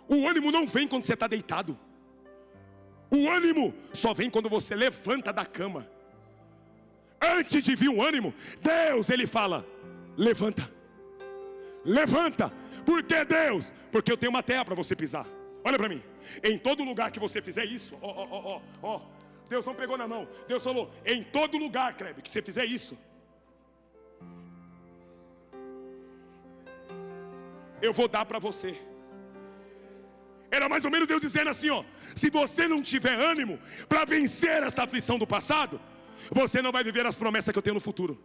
[SPEAKER 2] o ânimo não vem quando você está deitado. O ânimo só vem quando você levanta da cama. Antes de vir o ânimo, Deus, Ele fala: levanta. Levanta. Por que Deus? Porque eu tenho uma terra para você pisar. Olha para mim. Em todo lugar que você fizer isso, Deus não pegou na mão. Deus falou: em todo lugar, Kleber, que você fizer isso, eu vou dar para você. Era mais ou menos Deus dizendo assim, ó: se você não tiver ânimo para vencer esta aflição do passado, você não vai viver as promessas que eu tenho no futuro.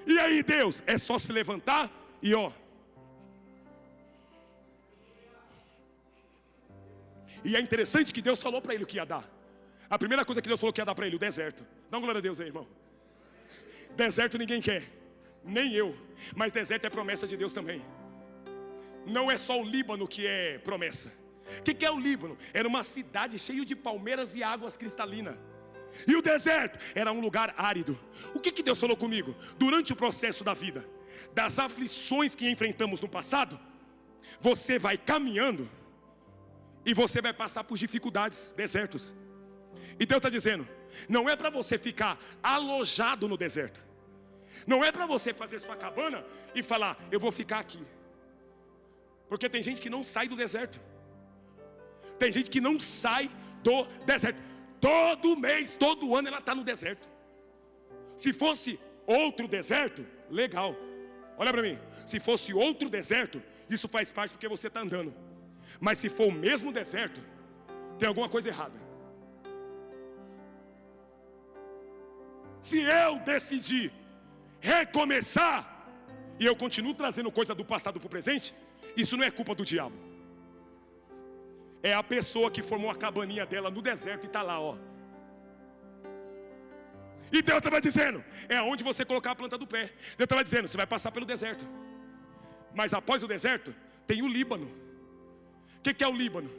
[SPEAKER 2] E aí Deus, é só se levantar e ó. E é interessante que Deus falou para ele o que ia dar. A primeira coisa que Deus falou que ia dar para ele: o deserto. Dá uma glória a Deus aí, irmão. Deserto ninguém quer, nem eu. Mas deserto é promessa de Deus também. Não é só o Líbano que é promessa. O que é o Líbano? Era uma cidade cheia de palmeiras e águas cristalinas. E o deserto era um lugar árido. O que Deus falou comigo? Durante o processo da vida, das aflições que enfrentamos no passado, você vai caminhando e você vai passar por dificuldades, desertos. E Deus está dizendo: não é para você ficar alojado no deserto. Não é para você fazer sua cabana e falar: eu vou ficar aqui. Porque tem gente que não sai do deserto. Tem gente que não sai do deserto. Todo mês, todo ano ela está no deserto. Se fosse outro deserto, legal. Olha para mim. Se fosse outro deserto, isso faz parte porque você está andando. Mas se for o mesmo deserto, tem alguma coisa errada. Se eu decidir recomeçar e eu continuo trazendo coisa do passado para o presente, isso não é culpa do diabo. É a pessoa que formou a cabaninha dela no deserto e está lá, ó. E Deus estava dizendo: é onde você colocar a planta do pé. Deus estava dizendo: você vai passar pelo deserto. Mas após o deserto, tem o Líbano. O que é o Líbano?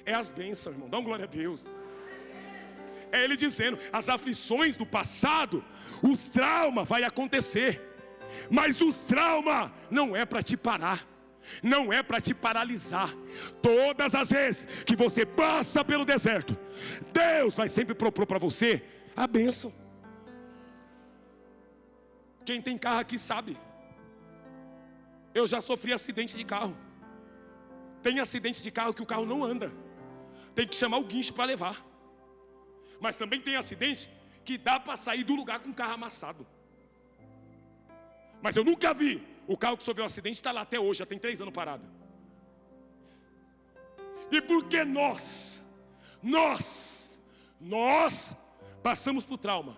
[SPEAKER 2] É as bênçãos, irmão. Dá uma glória a Deus. É Ele dizendo: as aflições do passado, os traumas vai acontecer. Mas os traumas não é para te parar. Não é para te paralisar. Todas as vezes que você passa pelo deserto, Deus vai sempre propor para você a bênção. Quem tem carro aqui sabe. Eu já sofri acidente de carro. Tem acidente de carro que o carro não anda. Tem que chamar o guincho para levar. Mas também tem acidente que dá para sair do lugar com o carro amassado. Mas eu nunca vi o carro que sofreu um acidente está lá até hoje, já tem 3 anos parado. E porque nós passamos por trauma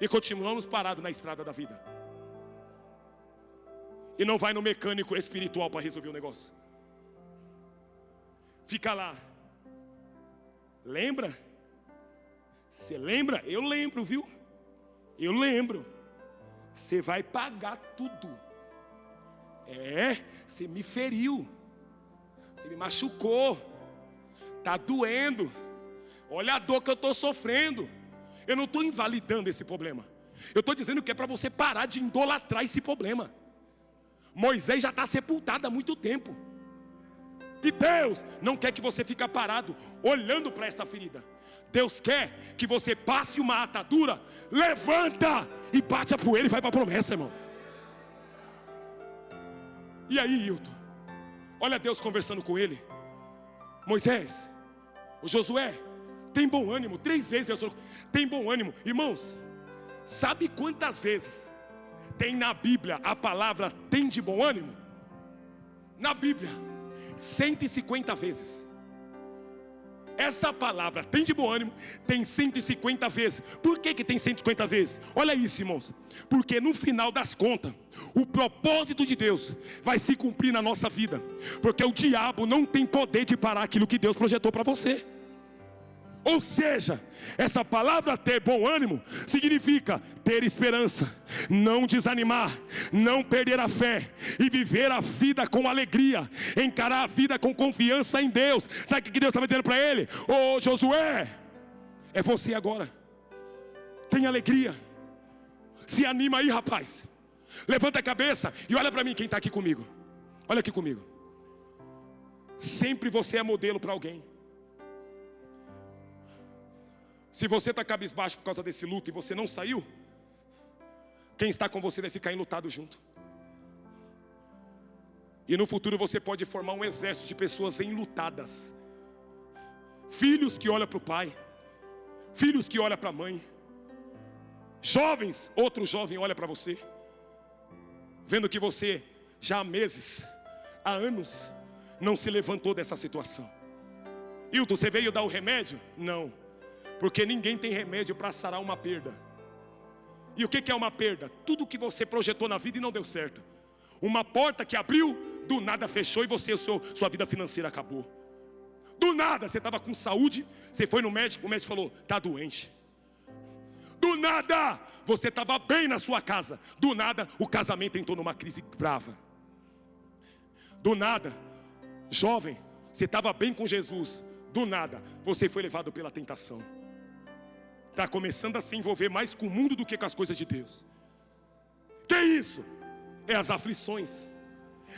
[SPEAKER 2] e continuamos parados na estrada da vida. E não vai no mecânico espiritual para resolver o negócio. Fica lá. Lembra? Você lembra? Eu lembro, viu? Eu lembro. Você vai pagar tudo. Você me feriu. Você me machucou. Está doendo. Olha a dor que eu estou sofrendo. Eu não estou invalidando esse problema. Eu estou dizendo que é para você parar de idolatrar esse problema. Moisés já está sepultado há muito tempo. E Deus não quer que você fique parado olhando para esta ferida. Deus quer que você passe uma atadura, levanta e bate a poeira e vai para a promessa, irmão. E aí, Hilton, olha Deus conversando com ele. Moisés, o Josué, tem bom ânimo. 3 vezes Deus falou, tem bom ânimo. Irmãos, sabe quantas vezes tem na Bíblia a palavra tem de bom ânimo? Na Bíblia 150 vezes. Essa palavra tem de bom ânimo tem 150 vezes. Por que tem 150 vezes? Olha isso, irmãos. Porque no final das contas, o propósito de Deus vai se cumprir na nossa vida. Porque o diabo não tem poder de parar aquilo que Deus projetou para você. Ou seja, essa palavra ter bom ânimo significa ter esperança, não desanimar, não perder a fé e viver a vida com alegria, encarar a vida com confiança em Deus. Sabe o que Deus estava dizendo para ele? Ô Josué, é você agora. Tem alegria. Se anima aí, rapaz. Levanta a cabeça e olha para mim quem está aqui comigo. Olha aqui comigo. Sempre você é modelo para alguém. Se você está cabisbaixo por causa desse luto e você não saiu, quem está com você vai ficar enlutado junto. E no futuro você pode formar um exército de pessoas enlutadas. Filhos que olham para o pai, filhos que olham para a mãe, jovens, outro jovem olha para você, vendo que você já há meses, há anos, não se levantou dessa situação. Hilton, você veio dar o remédio? Não. Porque ninguém tem remédio para sarar uma perda. E o que é uma perda? Tudo que você projetou na vida e não deu certo. Uma porta que abriu, do nada fechou e sua vida financeira acabou. Do nada, você estava com saúde, você foi no médico, o médico falou, está doente. Do nada, você estava bem na sua casa. Do nada, o casamento entrou numa crise brava. Do nada, jovem, você estava bem com Jesus. Do nada, você foi levado pela tentação. Está começando a se envolver mais com o mundo do que com as coisas de Deus. Que isso? É as aflições.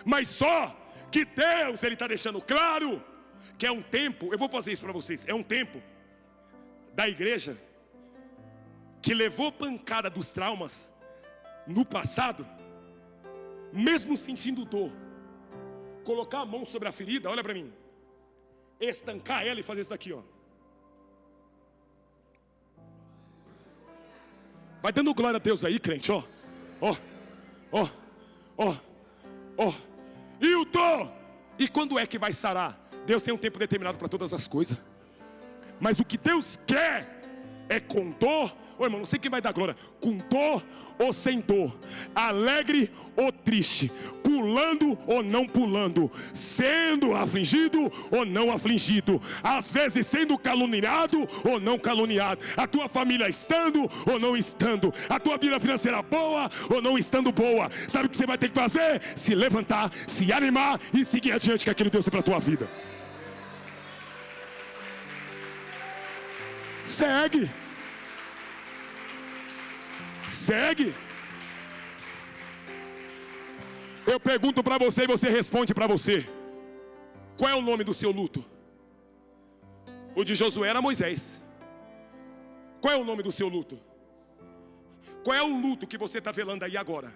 [SPEAKER 2] Mas só que Deus, Ele está deixando claro que é um tempo, eu vou fazer isso para vocês, é um tempo da igreja que levou pancada dos traumas no passado, mesmo sentindo dor, colocar a mão sobre a ferida, olha para mim, estancar ela e fazer isso daqui, ó. Vai dando glória a Deus aí, crente, ó. Hilton! E quando é que vai sarar? Deus tem um tempo determinado para todas as coisas. Mas o que Deus quer é com dor, irmão, não sei quem vai dar glória, com dor ou sem dor, alegre ou triste, pulando ou não pulando, sendo afligido ou não afligido, às vezes sendo caluniado ou não caluniado, a tua família estando ou não estando, a tua vida financeira boa ou não estando boa. Sabe o que você vai ter que fazer? Se levantar, se animar e seguir adiante que aquilo Deus tem para a tua vida. Segue. Segue. Eu pergunto para você e você responde para você. Qual é o nome do seu luto? O de Josué era Moisés. Qual é o nome do seu luto? Qual é o luto que você está velando aí agora?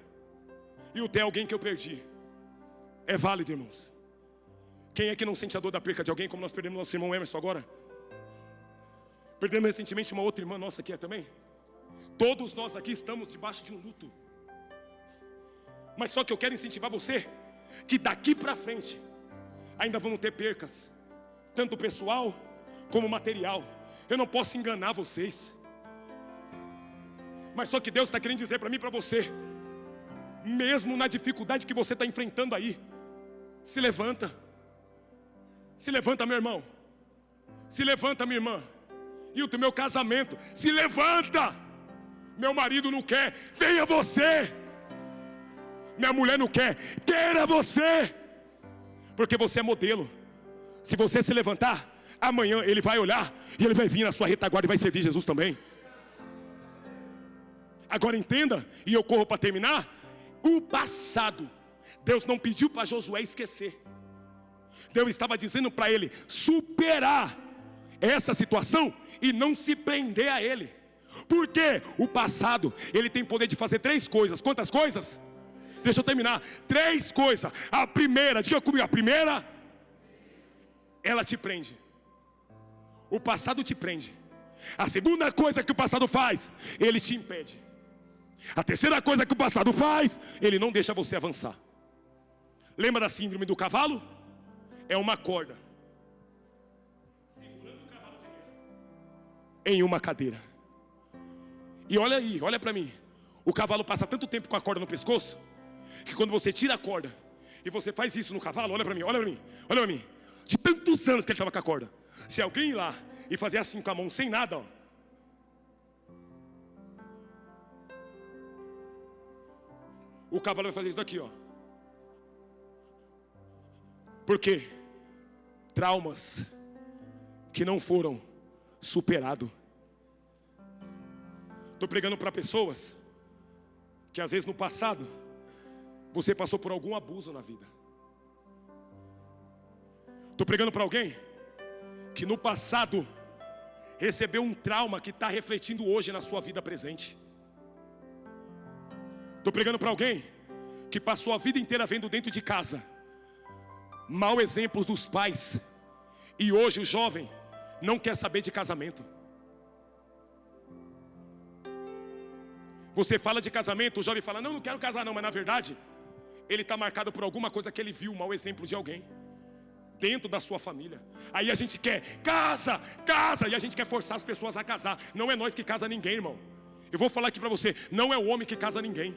[SPEAKER 2] E o tem alguém que eu perdi. É válido, irmãos. Quem é que não sente a dor da perca de alguém, como nós perdemos nosso irmão Emerson agora? Perdemos recentemente uma outra irmã nossa aqui também. Todos nós aqui estamos debaixo de um luto. Mas só que eu quero incentivar você, que daqui para frente ainda vão ter percas, tanto pessoal como material. Eu não posso enganar vocês. Mas só que Deus está querendo dizer para mim e para você, mesmo na dificuldade que você está enfrentando aí, se levanta. Se levanta, meu irmão. Se levanta, minha irmã. E o meu casamento, se levanta. Meu marido não quer, venha você. Minha mulher não quer, queira você. Porque você é modelo. Se você se levantar, amanhã ele vai olhar e ele vai vir na sua retaguarda e vai servir Jesus também. Agora entenda, e eu corro para terminar. O passado, Deus não pediu para Josué esquecer. Deus estava dizendo para ele superar essa situação e não se prender a ele. Porque o passado, ele tem poder de fazer 3 coisas. Quantas coisas? Deixa eu terminar. 3 coisas. A primeira, diga comigo, a primeira, ela te prende. O passado te prende. A segunda coisa que o passado faz, ele te impede. A terceira coisa que o passado faz, ele não deixa você avançar. Lembra da síndrome do cavalo? É uma corda segurando o cavalo de guerra em uma cadeira. E olha aí, olha para mim. O cavalo passa tanto tempo com a corda no pescoço, que quando você tira a corda e você faz isso no cavalo, olha para mim, olha para mim, olha para mim. De tantos anos que ele estava com a corda, se alguém ir lá e fazer assim com a mão, sem nada, ó, o cavalo vai fazer isso daqui, ó. Por quê? Traumas que não foram superados. Estou pregando para pessoas que às vezes no passado você passou por algum abuso na vida. Estou pregando para alguém que no passado recebeu um trauma que está refletindo hoje na sua vida presente. Estou pregando para alguém que passou a vida inteira vendo dentro de casa mau exemplos dos pais, e hoje o jovem não quer saber de casamento. Você fala de casamento, o jovem fala, não quero casar não, mas na verdade ele está marcado por alguma coisa que ele viu, um mau exemplo de alguém dentro da sua família. Aí a gente quer, casa, e a gente quer forçar as pessoas a casar. Não é nós que casa ninguém, irmão. Eu vou falar aqui para você, não é o homem que casa ninguém.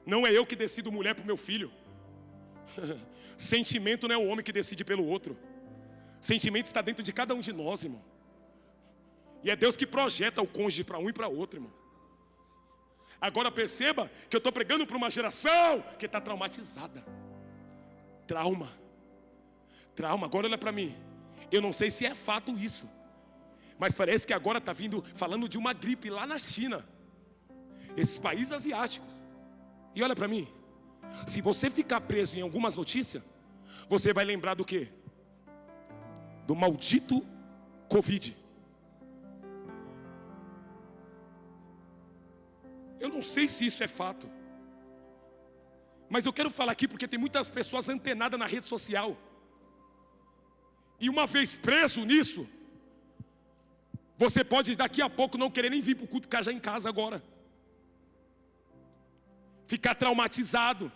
[SPEAKER 2] Não é eu que decido mulher para o meu filho. Sentimento não é o homem que decide pelo outro. Sentimento está dentro de cada um de nós, irmão. E é Deus que projeta o cônjuge para um e para outro, irmão. Agora perceba que eu estou pregando para uma geração que está traumatizada. Trauma. Agora olha para mim. Eu não sei se é fato isso, mas parece que agora está vindo falando de uma gripe lá na China, esses países asiáticos. E olha para mim, se você ficar preso em algumas notícias, você vai lembrar do quê? Do maldito Covid. Eu não sei se isso é fato, mas eu quero falar aqui porque tem muitas pessoas antenadas na rede social. E uma vez preso nisso, você pode daqui a pouco não querer nem vir para o culto, ficar já em casa agora. Ficar traumatizado.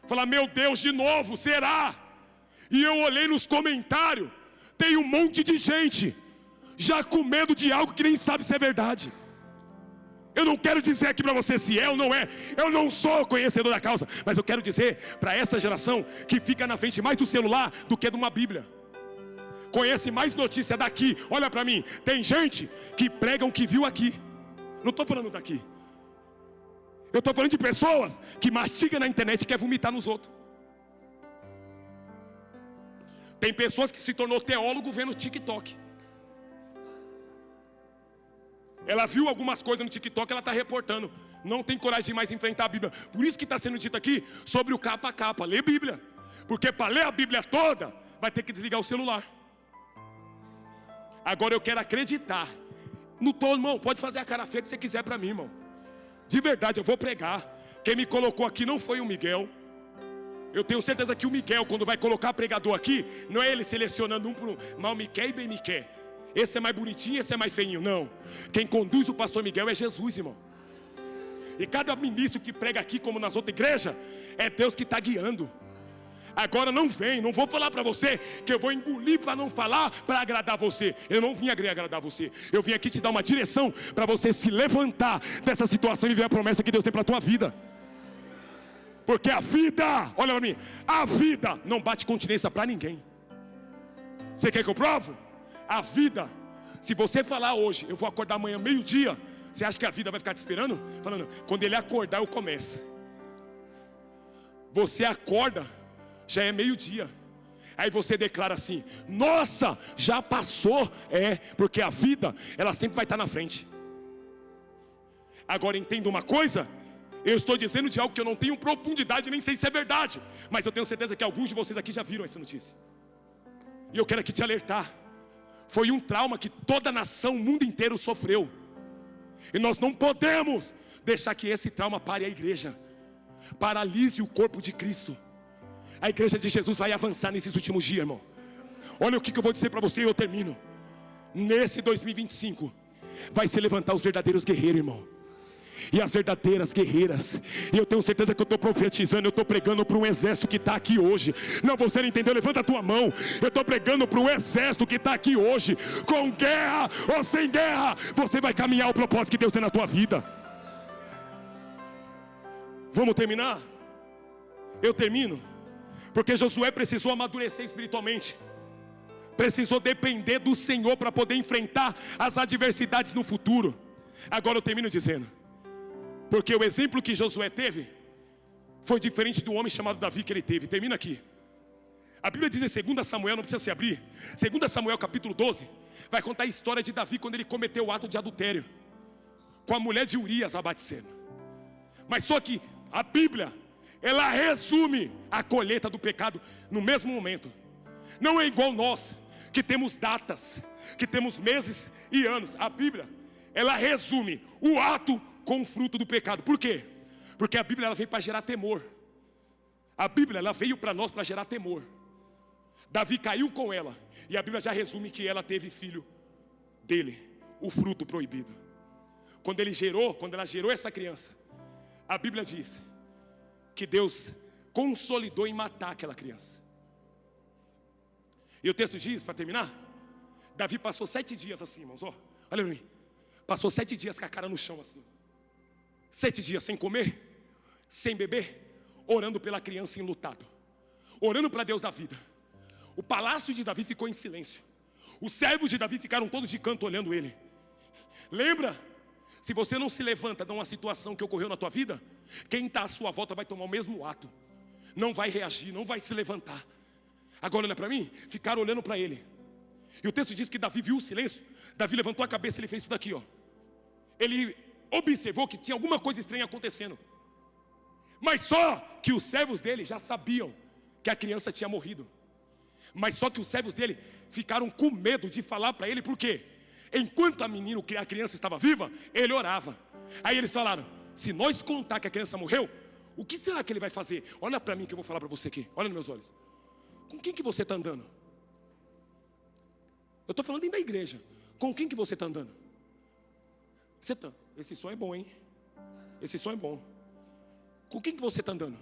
[SPEAKER 2] Falar, meu Deus, de novo, será? E eu olhei nos comentários, tem um monte de gente já com medo de algo que nem sabe se é verdade. Eu não quero dizer aqui para você se é ou não é. Eu não sou conhecedor da causa, mas eu quero dizer para esta geração que fica na frente mais do celular do que de uma Bíblia. Conhece mais notícia daqui. Olha para mim, tem gente que pregam que viu aqui. Não estou falando daqui. Eu estou falando de pessoas que mastigam na internet e querem vomitar nos outros. Tem pessoas que se tornou teólogo vendo TikTok. Ela viu algumas coisas no TikTok, ela está reportando. Não tem coragem de mais enfrentar a Bíblia. Por isso que está sendo dito aqui sobre o capa a capa. Lê a Bíblia. Porque para ler a Bíblia toda, vai ter que desligar o celular. Agora eu quero acreditar. Não estou, irmão, pode fazer a cara feia que você quiser para mim, irmão. De verdade, eu vou pregar. Quem me colocou aqui não foi o Miguel. Eu tenho certeza que o Miguel, quando vai colocar pregador aqui, não é ele selecionando um por um. Mal me quer e bem me quer. esse é mais bonitinho, esse é mais feinho. Não, quem conduz o pastor Miguel é Jesus, irmão. E cada ministro que prega aqui, como nas outras igrejas, é Deus que está guiando. Agora não vou falar para você que eu vou engolir para não falar, para agradar você. Eu não vim agradar você. Eu vim aqui te dar uma direção para você se levantar dessa situação e ver a promessa que Deus tem para a tua vida. Porque a vida, olha para mim, a vida não bate continência para ninguém. Você quer que eu provo? A vida, se você falar hoje, eu vou acordar amanhã meio-dia, você acha que a vida vai ficar te esperando? Falando, quando ele acordar eu começo. Você acorda, já é meio-dia. Aí você declara assim, nossa, já passou. Porque a vida, ela sempre vai estar na frente. Agora entenda uma coisa, eu estou dizendo de algo que eu não tenho profundidade, nem sei se é verdade, mas eu tenho certeza que alguns de vocês aqui já viram essa notícia. E eu quero aqui te alertar. Foi um trauma que toda a nação, o mundo inteiro sofreu. E nós não podemos deixar que esse trauma pare a igreja, paralise o corpo de Cristo. A igreja de Jesus vai avançar nesses últimos dias, irmão. Olha o que eu vou dizer para você e eu termino. Nesse 2025 vai se levantar os verdadeiros guerreiros, irmão, e as verdadeiras guerreiras. E eu tenho certeza que eu estou profetizando, eu estou pregando para um exército que está aqui hoje. Não, você não entendeu? Levanta a tua mão. Eu estou pregando para um exército que está aqui hoje. Com guerra ou sem guerra, você vai caminhar o propósito que Deus tem na tua vida. Vamos terminar? Eu termino porque Josué precisou amadurecer espiritualmente. Precisou depender do Senhor para poder enfrentar as adversidades no futuro. Agora eu termino dizendo, porque o exemplo que Josué teve foi diferente do homem chamado Davi que ele teve. Termina aqui. A Bíblia diz em 2 Samuel, não precisa se abrir, 2 Samuel capítulo 12, vai contar a história de Davi quando ele cometeu o ato de adultério com a mulher de Urias, a Batseba. Mas só que a Bíblia, ela resume a colheita do pecado no mesmo momento. Não é igual nós, que temos datas, que temos meses e anos. A Bíblia, ela resume o ato com o fruto do pecado. Por quê? Porque a Bíblia, ela veio para gerar temor. A Bíblia, ela veio para nós para gerar temor. Davi caiu com ela, e a Bíblia já resume que ela teve filho dele, o fruto proibido. Quando ela gerou essa criança, a Bíblia diz que Deus consolidou em matar aquela criança. E o texto diz, para terminar, Davi passou 7 dias assim, irmãos, olha para mim. Passou 7 dias com a cara no chão assim. 7 dias sem comer, sem beber, orando pela criança enlutado, orando para Deus da vida. O palácio de Davi ficou em silêncio. Os servos de Davi ficaram todos de canto olhando ele. Lembra? Se você não se levanta de uma situação que ocorreu na tua vida, quem está à sua volta vai tomar o mesmo ato. Não vai reagir, não vai se levantar. Agora olha para mim, ficaram olhando para ele. E o texto diz que Davi viu o silêncio. Davi levantou a cabeça e ele fez isso daqui, Ele observou que tinha alguma coisa estranha acontecendo. Mas só que os servos dele já sabiam que a criança tinha morrido. Mas só que os servos dele ficaram com medo de falar para ele. Por quê? Enquanto a criança estava viva, ele orava. Aí eles falaram, se nós contar que a criança morreu, o que será que ele vai fazer? Olha para mim que eu vou falar para você aqui. Olha nos meus olhos. Com quem que você está andando? Eu estou falando dentro da igreja. Com quem que você está andando? Esse som é bom, hein? Esse som é bom. Com quem que você está andando?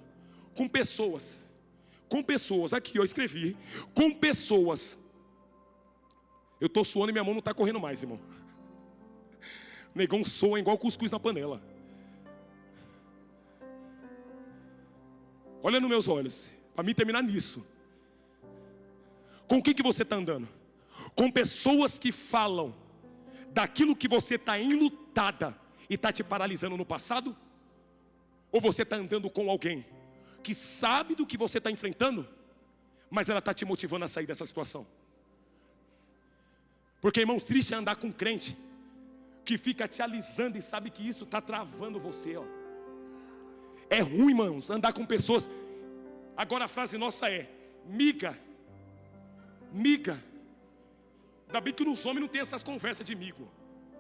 [SPEAKER 2] Com pessoas. Com pessoas, aqui eu escrevi. Com pessoas. Eu estou suando e minha mão não está correndo mais, irmão. O negão soa igual cuscuz na panela. Olha nos meus olhos, para mim terminar nisso. Com quem que você está andando? Com pessoas que falam daquilo que você está enlutada e está te paralisando no passado? Ou você está andando com alguém que sabe do que você está enfrentando, mas ela está te motivando a sair dessa situação? Porque, irmãos, triste é andar com um crente que fica te alisando e sabe que isso está travando você, É ruim, irmãos, andar com pessoas. Agora a frase nossa é miga. Ainda bem que nos homens não tem essas conversas de migo.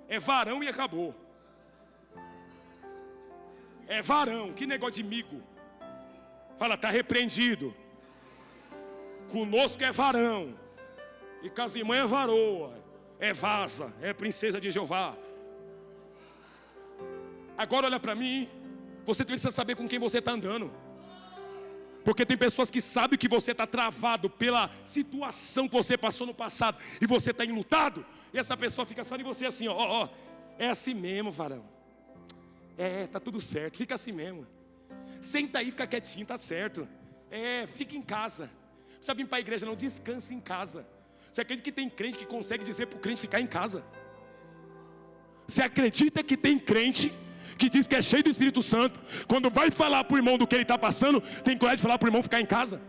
[SPEAKER 2] É varão e acabou. É varão, que negócio de migo. Fala, está repreendido. Conosco é varão. E com as irmãs é varoa. é Vaza, é princesa de Jeová. Agora olha para mim, você precisa saber com quem você está andando. Porque tem pessoas que sabem que você está travado pela situação que você passou no passado e você está enlutado, e essa pessoa fica só em você assim, ó, é assim mesmo, varão. Tá tudo certo, fica assim mesmo. Senta aí, fica quietinho, tá certo. Fica em casa. Não precisa vir para a igreja, não, descanse em casa. Você acredita que tem crente que consegue dizer para o crente ficar em casa? Você acredita que tem crente que diz que é cheio do Espírito Santo, quando vai falar para o irmão do que ele está passando, tem coragem de falar para o irmão ficar em casa?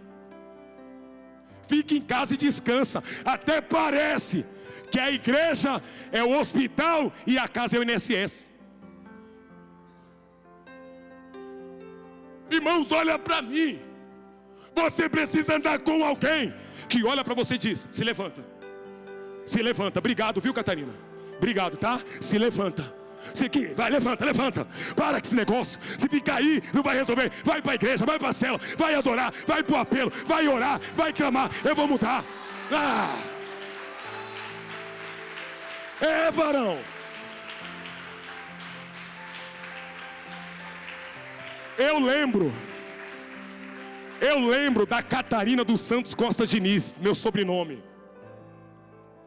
[SPEAKER 2] Fica em casa e descansa. Até parece que a igreja é o hospital e a casa é o INSS. Irmãos, olha para mim. Você precisa andar com alguém que olha para você e diz: se levanta. Se levanta. Obrigado, viu, Catarina? Obrigado, tá? Se levanta. Vai, levanta. Para com esse negócio. Se ficar aí, não vai resolver. Vai para a igreja, vai para a cela, vai adorar, vai para o apelo, vai orar, vai clamar. Eu vou mudar. Varão. Eu lembro da Catarina dos Santos Costa Diniz, meu sobrenome.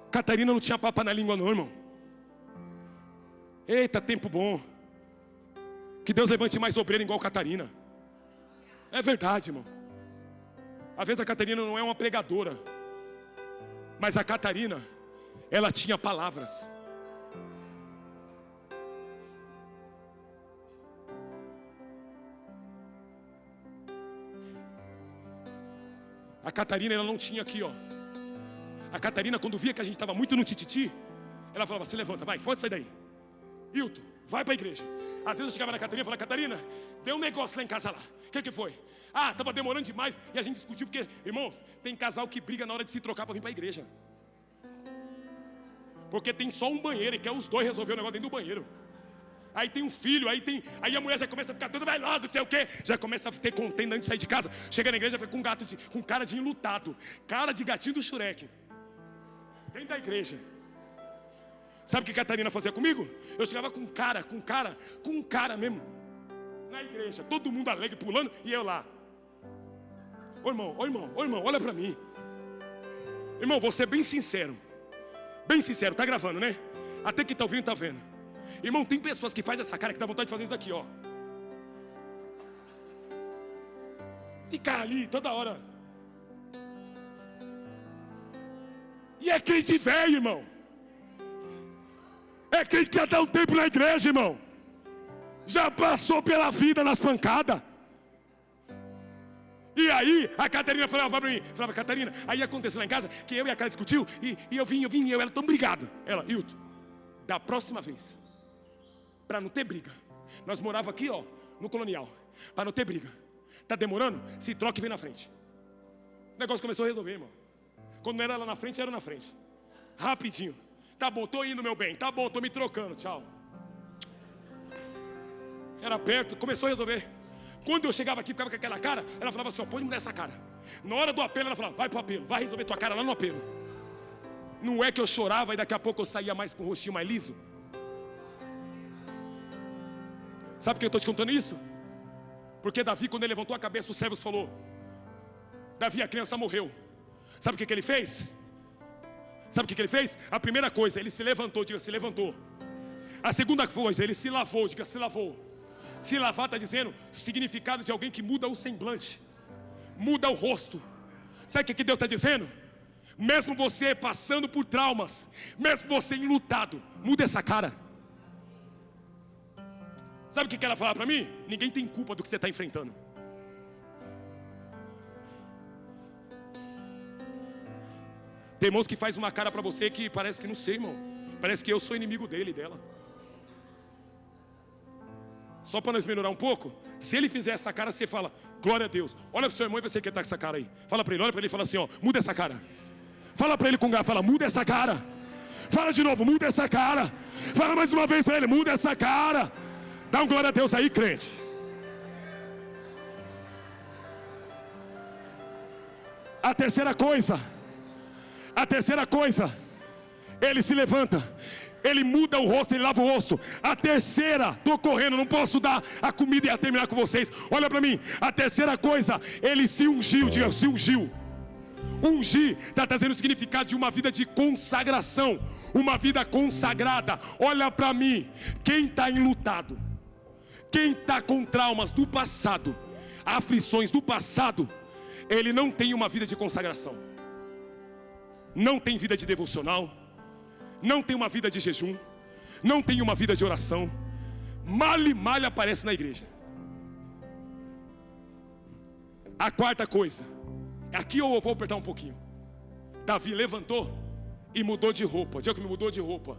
[SPEAKER 2] Catarina não tinha papo na língua não, irmão. Eita, tempo bom. Que Deus levante mais obreiro igual Catarina. É verdade, irmão. Às vezes a Catarina não é uma pregadora, mas a Catarina, ela tinha palavras. A Catarina, ela não tinha aqui, ó. A Catarina, quando via que a gente estava muito no tititi, ela falava: se levanta, vai, pode sair daí. Hilton, vai para a igreja. Às vezes eu chegava na Catarina e falava: Catarina, deu um negócio lá em casa lá. O que foi? Estava demorando demais. E a gente discutiu porque, irmãos, tem casal que briga na hora de se trocar para vir para a igreja. Porque tem só um banheiro e quer os dois resolver o negócio dentro do banheiro. Aí tem um filho, aí a mulher já começa a ficar toda, vai logo, não sei o quê. Já começa a ter contenda antes de sair de casa. Chega na igreja, fica com cara de enlutado. Cara de gatinho do Shurek. Dentro da igreja. Sabe o que a Catarina fazia comigo? Eu chegava com um cara mesmo. Na igreja, todo mundo alegre, pulando, e eu lá. Ô irmão, olha pra mim. Irmão, vou ser bem sincero. Bem sincero, tá gravando, né? Até quem tá ouvindo, tá vendo. Irmão, tem pessoas que fazem essa cara que dá vontade de fazer isso daqui, ó. Ficar ali toda hora. E é crente velho, irmão. É crente que já dá um tempo na igreja, irmão. Já passou pela vida nas pancadas. E aí, a Catarina falava para mim, Catarina, aí aconteceu lá em casa, que eu e a Cara discutiu, e eu vim, e eu era tão brigado. Ela: Hilton, da próxima vez, para não ter briga, nós morávamos aqui, ó, no Colonial, para não ter briga. Tá demorando? Se troca e vem na frente. O negócio começou a resolver, irmão. Quando não era lá na frente, era na frente. Rapidinho. Tá bom, tô indo, meu bem. Tá bom, tô me trocando, tchau. Era perto, começou a resolver. Quando eu chegava aqui, ficava com aquela cara, ela falava assim: ó, pode mudar essa cara. Na hora do apelo, ela falava: vai pro apelo, vai resolver tua cara lá no apelo. Não é que eu chorava e daqui a pouco eu saía mais com o rostinho mais liso? Sabe por que eu estou te contando isso? Porque Davi, quando ele levantou a cabeça, os servos falou: Davi, a criança morreu. Sabe o que ele fez? Sabe o que ele fez? A primeira coisa, ele se levantou, diga, se levantou. A segunda coisa, ele se lavou, diga, se lavou. Se lavar está dizendo o significado de alguém que muda o semblante, muda o rosto. Sabe o que Deus está dizendo? Mesmo você passando por traumas, mesmo você enlutado, muda essa cara. Sabe o que ela fala para mim? Ninguém tem culpa do que você está enfrentando. Tem irmãos que faz uma cara para você que parece que não sei, irmão. Parece que eu sou inimigo dele e dela. Só para nós melhorar um pouco, se ele fizer essa cara, você fala: glória a Deus. Olha para o seu irmão e você que está com essa cara aí. Fala para ele, olha para ele e fala assim: ó, muda essa cara. Fala para ele com garra, fala: muda essa cara. Fala de novo, muda essa cara. Fala mais uma vez para ele: muda essa cara. Dá um glória a Deus aí, crente. A terceira coisa ele se levanta, ele muda o rosto, ele lava o rosto. A terceira, estou correndo, não posso dar a comida e a terminar com vocês. Olha para mim, a terceira coisa, ele se ungiu, diga, se ungiu. Ungir está trazendo o significado de uma vida de consagração, uma vida consagrada. Olha para mim, quem está enlutado, quem está com traumas do passado, aflições do passado, ele não tem uma vida de consagração, não tem vida de devocional, não tem uma vida de jejum, não tem uma vida de oração, mal e mal aparece na igreja. A quarta coisa, aqui eu vou apertar um pouquinho. Davi levantou e mudou de roupa. Diga que me mudou de roupa.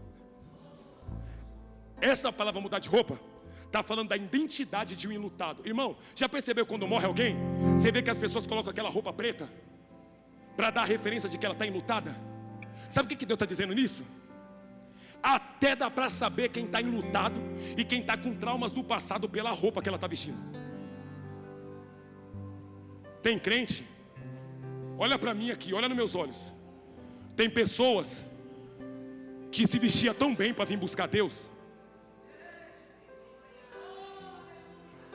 [SPEAKER 2] Essa palavra mudar de roupa está falando da identidade de um enlutado. Irmão, já percebeu quando morre alguém? Você vê que as pessoas colocam aquela roupa preta para dar referência de que ela está enlutada. Sabe o que Deus está dizendo nisso? Até dá para saber quem está enlutado e quem está com traumas do passado pela roupa que ela está vestindo. Tem crente, olha para mim aqui, olha nos meus olhos. Tem pessoas que se vestia tão bem para vir buscar Deus.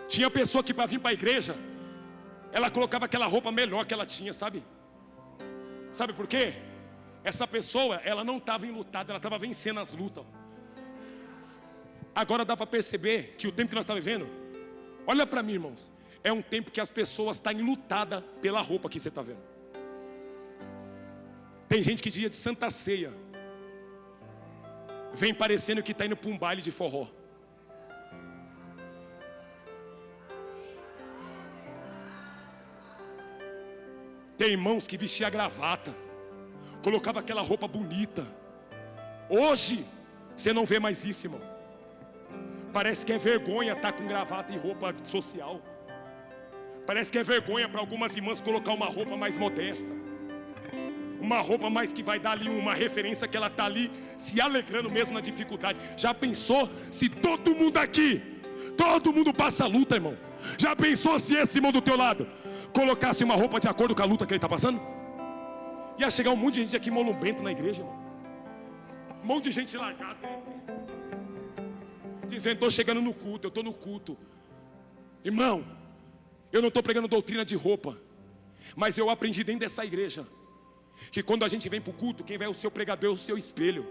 [SPEAKER 2] Tinha pessoa que para vir para a igreja, ela colocava aquela roupa melhor que ela tinha, sabe? Sabe por quê? Essa pessoa, ela não estava enlutada, ela estava vencendo as lutas. Agora dá para perceber que o tempo que nós estamos vivendo, olha para mim, irmãos, é um tempo que as pessoas estão enlutadas pela roupa que você está vendo. Tem gente que dia de Santa Ceia vem parecendo que está indo para um baile de forró. Tem irmãos que vestiam gravata, colocava aquela roupa bonita. Hoje você não vê mais isso, irmão. Parece que é vergonha estar com gravata e roupa social. Parece que é vergonha para algumas irmãs colocar uma roupa mais modesta, uma roupa mais que vai dar ali uma referência que ela está ali se alegrando mesmo na dificuldade. Já pensou se todo mundo aqui, todo mundo passa luta, irmão? Já pensou se esse irmão do teu lado colocasse uma roupa de acordo com a luta que ele está passando? Ia chegar um monte de gente aqui molubento na igreja, irmão. Um monte de gente largada, dizendo, estou chegando no culto, eu estou no culto. Irmão, eu não estou pregando doutrina de roupa, mas eu aprendi dentro dessa igreja que quando a gente vem para o culto, quem vai é o seu pregador, é o seu espelho.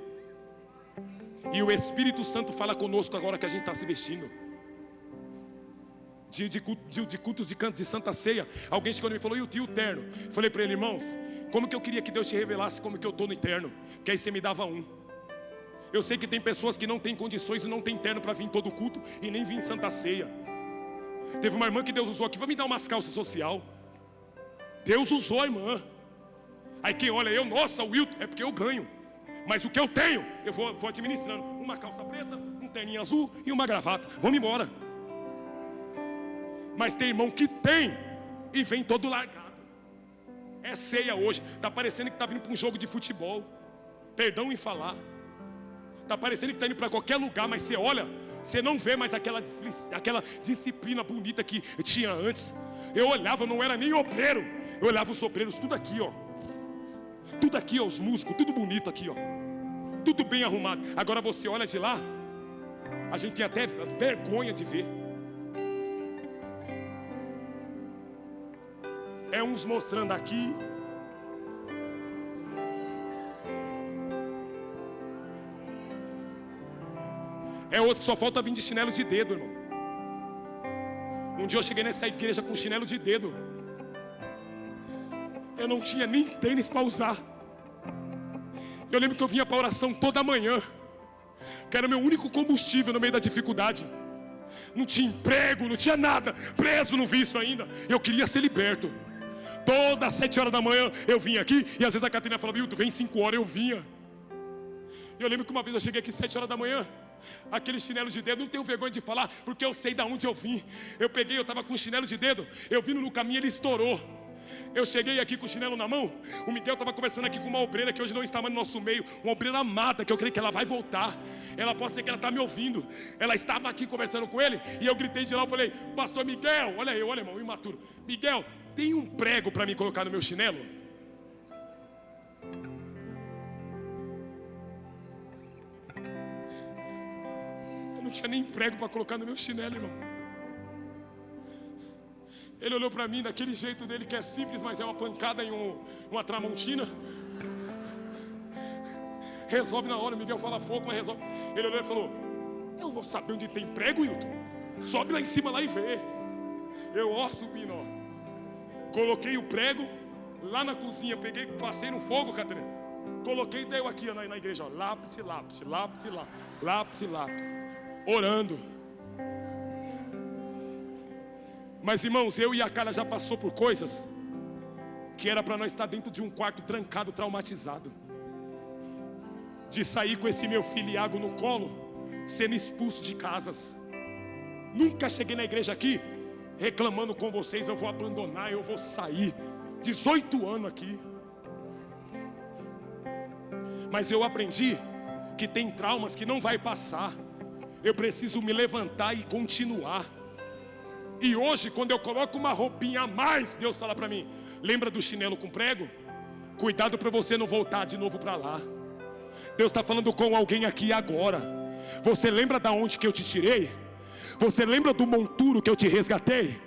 [SPEAKER 2] E o Espírito Santo fala conosco agora que a gente está se vestindo. De cultos de Santa Ceia, alguém chegou e me falou, e o tio terno? Falei para ele, irmãos, como que eu queria que Deus te revelasse como que eu estou no terno, que aí você me dava um. Eu sei que tem pessoas que não têm condições e não têm terno para vir em todo culto e nem vir em Santa Ceia. Teve uma irmã que Deus usou aqui para me dar umas calças social. Deus usou a irmã. Aí quem olha eu, nossa, Wilton, é porque eu ganho. Mas o que eu tenho, eu vou administrando. Uma calça preta, um terninho azul e uma gravata. Vamos embora. Mas tem irmão que tem e vem todo largado. É ceia hoje. Está parecendo que está vindo para um jogo de futebol. Perdão em falar. Está parecendo que está indo para qualquer lugar, mas você olha, você não vê mais aquela disciplina bonita que tinha antes. Eu olhava, eu não era nem obreiro. Eu olhava os obreiros, tudo aqui, ó. Tudo aqui, ó, os músicos, tudo bonito aqui, ó. Tudo bem arrumado. Agora você olha de lá, a gente tem até vergonha de ver. É uns mostrando aqui. É outro que só falta vir de chinelo de dedo, irmão. Um dia eu cheguei nessa igreja com chinelo de dedo. Eu não tinha nem tênis para usar. Eu lembro que eu vinha para a oração toda manhã, que era o meu único combustível no meio da dificuldade. Não tinha emprego, não tinha nada, preso no vício ainda. Eu queria ser liberto. Todas as 7 horas da manhã eu vinha aqui, e às vezes a Catarina falava, viu, tu vem 5 horas, eu vinha. Eu lembro que uma vez eu cheguei aqui 7 horas da manhã, aquele chinelo de dedo, não tenho vergonha de falar, porque eu sei de onde eu vim. Eu peguei, eu estava com chinelo de dedo, eu vindo no caminho, ele estourou. Eu cheguei aqui com o chinelo na mão. O Miguel estava conversando aqui com uma obreira que hoje não está mais no nosso meio, uma obreira amada, que eu creio que ela vai voltar. Ela pode ser que ela está me ouvindo. Ela estava aqui conversando com ele, e eu gritei de lá, eu falei, pastor Miguel, olha eu, olha irmão, imaturo, Miguel, tem um prego para me colocar no meu chinelo? não tinha nem prego para colocar no meu chinelo, irmão. Ele olhou para mim daquele jeito dele que é simples, mas é uma pancada em uma tramontina. Resolve na hora, o Miguel fala pouco, mas resolve. Ele olhou e falou: eu vou saber onde tem prego, Hilton? Sobe lá em cima lá e vê. Eu, subindo, coloquei o prego lá na cozinha, peguei, passei no fogo, Catarina. Coloquei até eu aqui na igreja, lápide, orando. Mas irmãos, eu e a Carla já passou por coisas que era para nós estar dentro de um quarto trancado, traumatizado, de sair com esse meu filho Iago no colo, sendo expulso de casas. Nunca cheguei na igreja aqui reclamando com vocês: eu vou abandonar, eu vou sair. 18 anos aqui. Mas eu aprendi que tem traumas que não vai passar. Eu preciso me levantar e continuar. E hoje, quando eu coloco uma roupinha a mais, Deus fala para mim: lembra do chinelo com prego? Cuidado para você não voltar de novo para lá. Deus está falando com alguém aqui agora. Você lembra da onde que eu te tirei? Você lembra do monturo que eu te resgatei?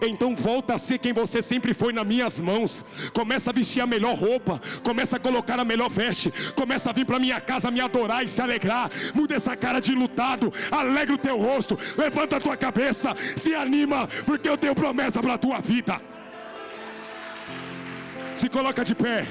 [SPEAKER 2] Então volta a ser quem você sempre foi nas minhas mãos. Começa a vestir a melhor roupa, começa a colocar a melhor veste, começa a vir para minha casa me adorar e se alegrar. Muda essa cara de lutado, alegra o teu rosto, levanta a tua cabeça, se anima, porque eu tenho promessa para a tua vida. Se coloca de pé.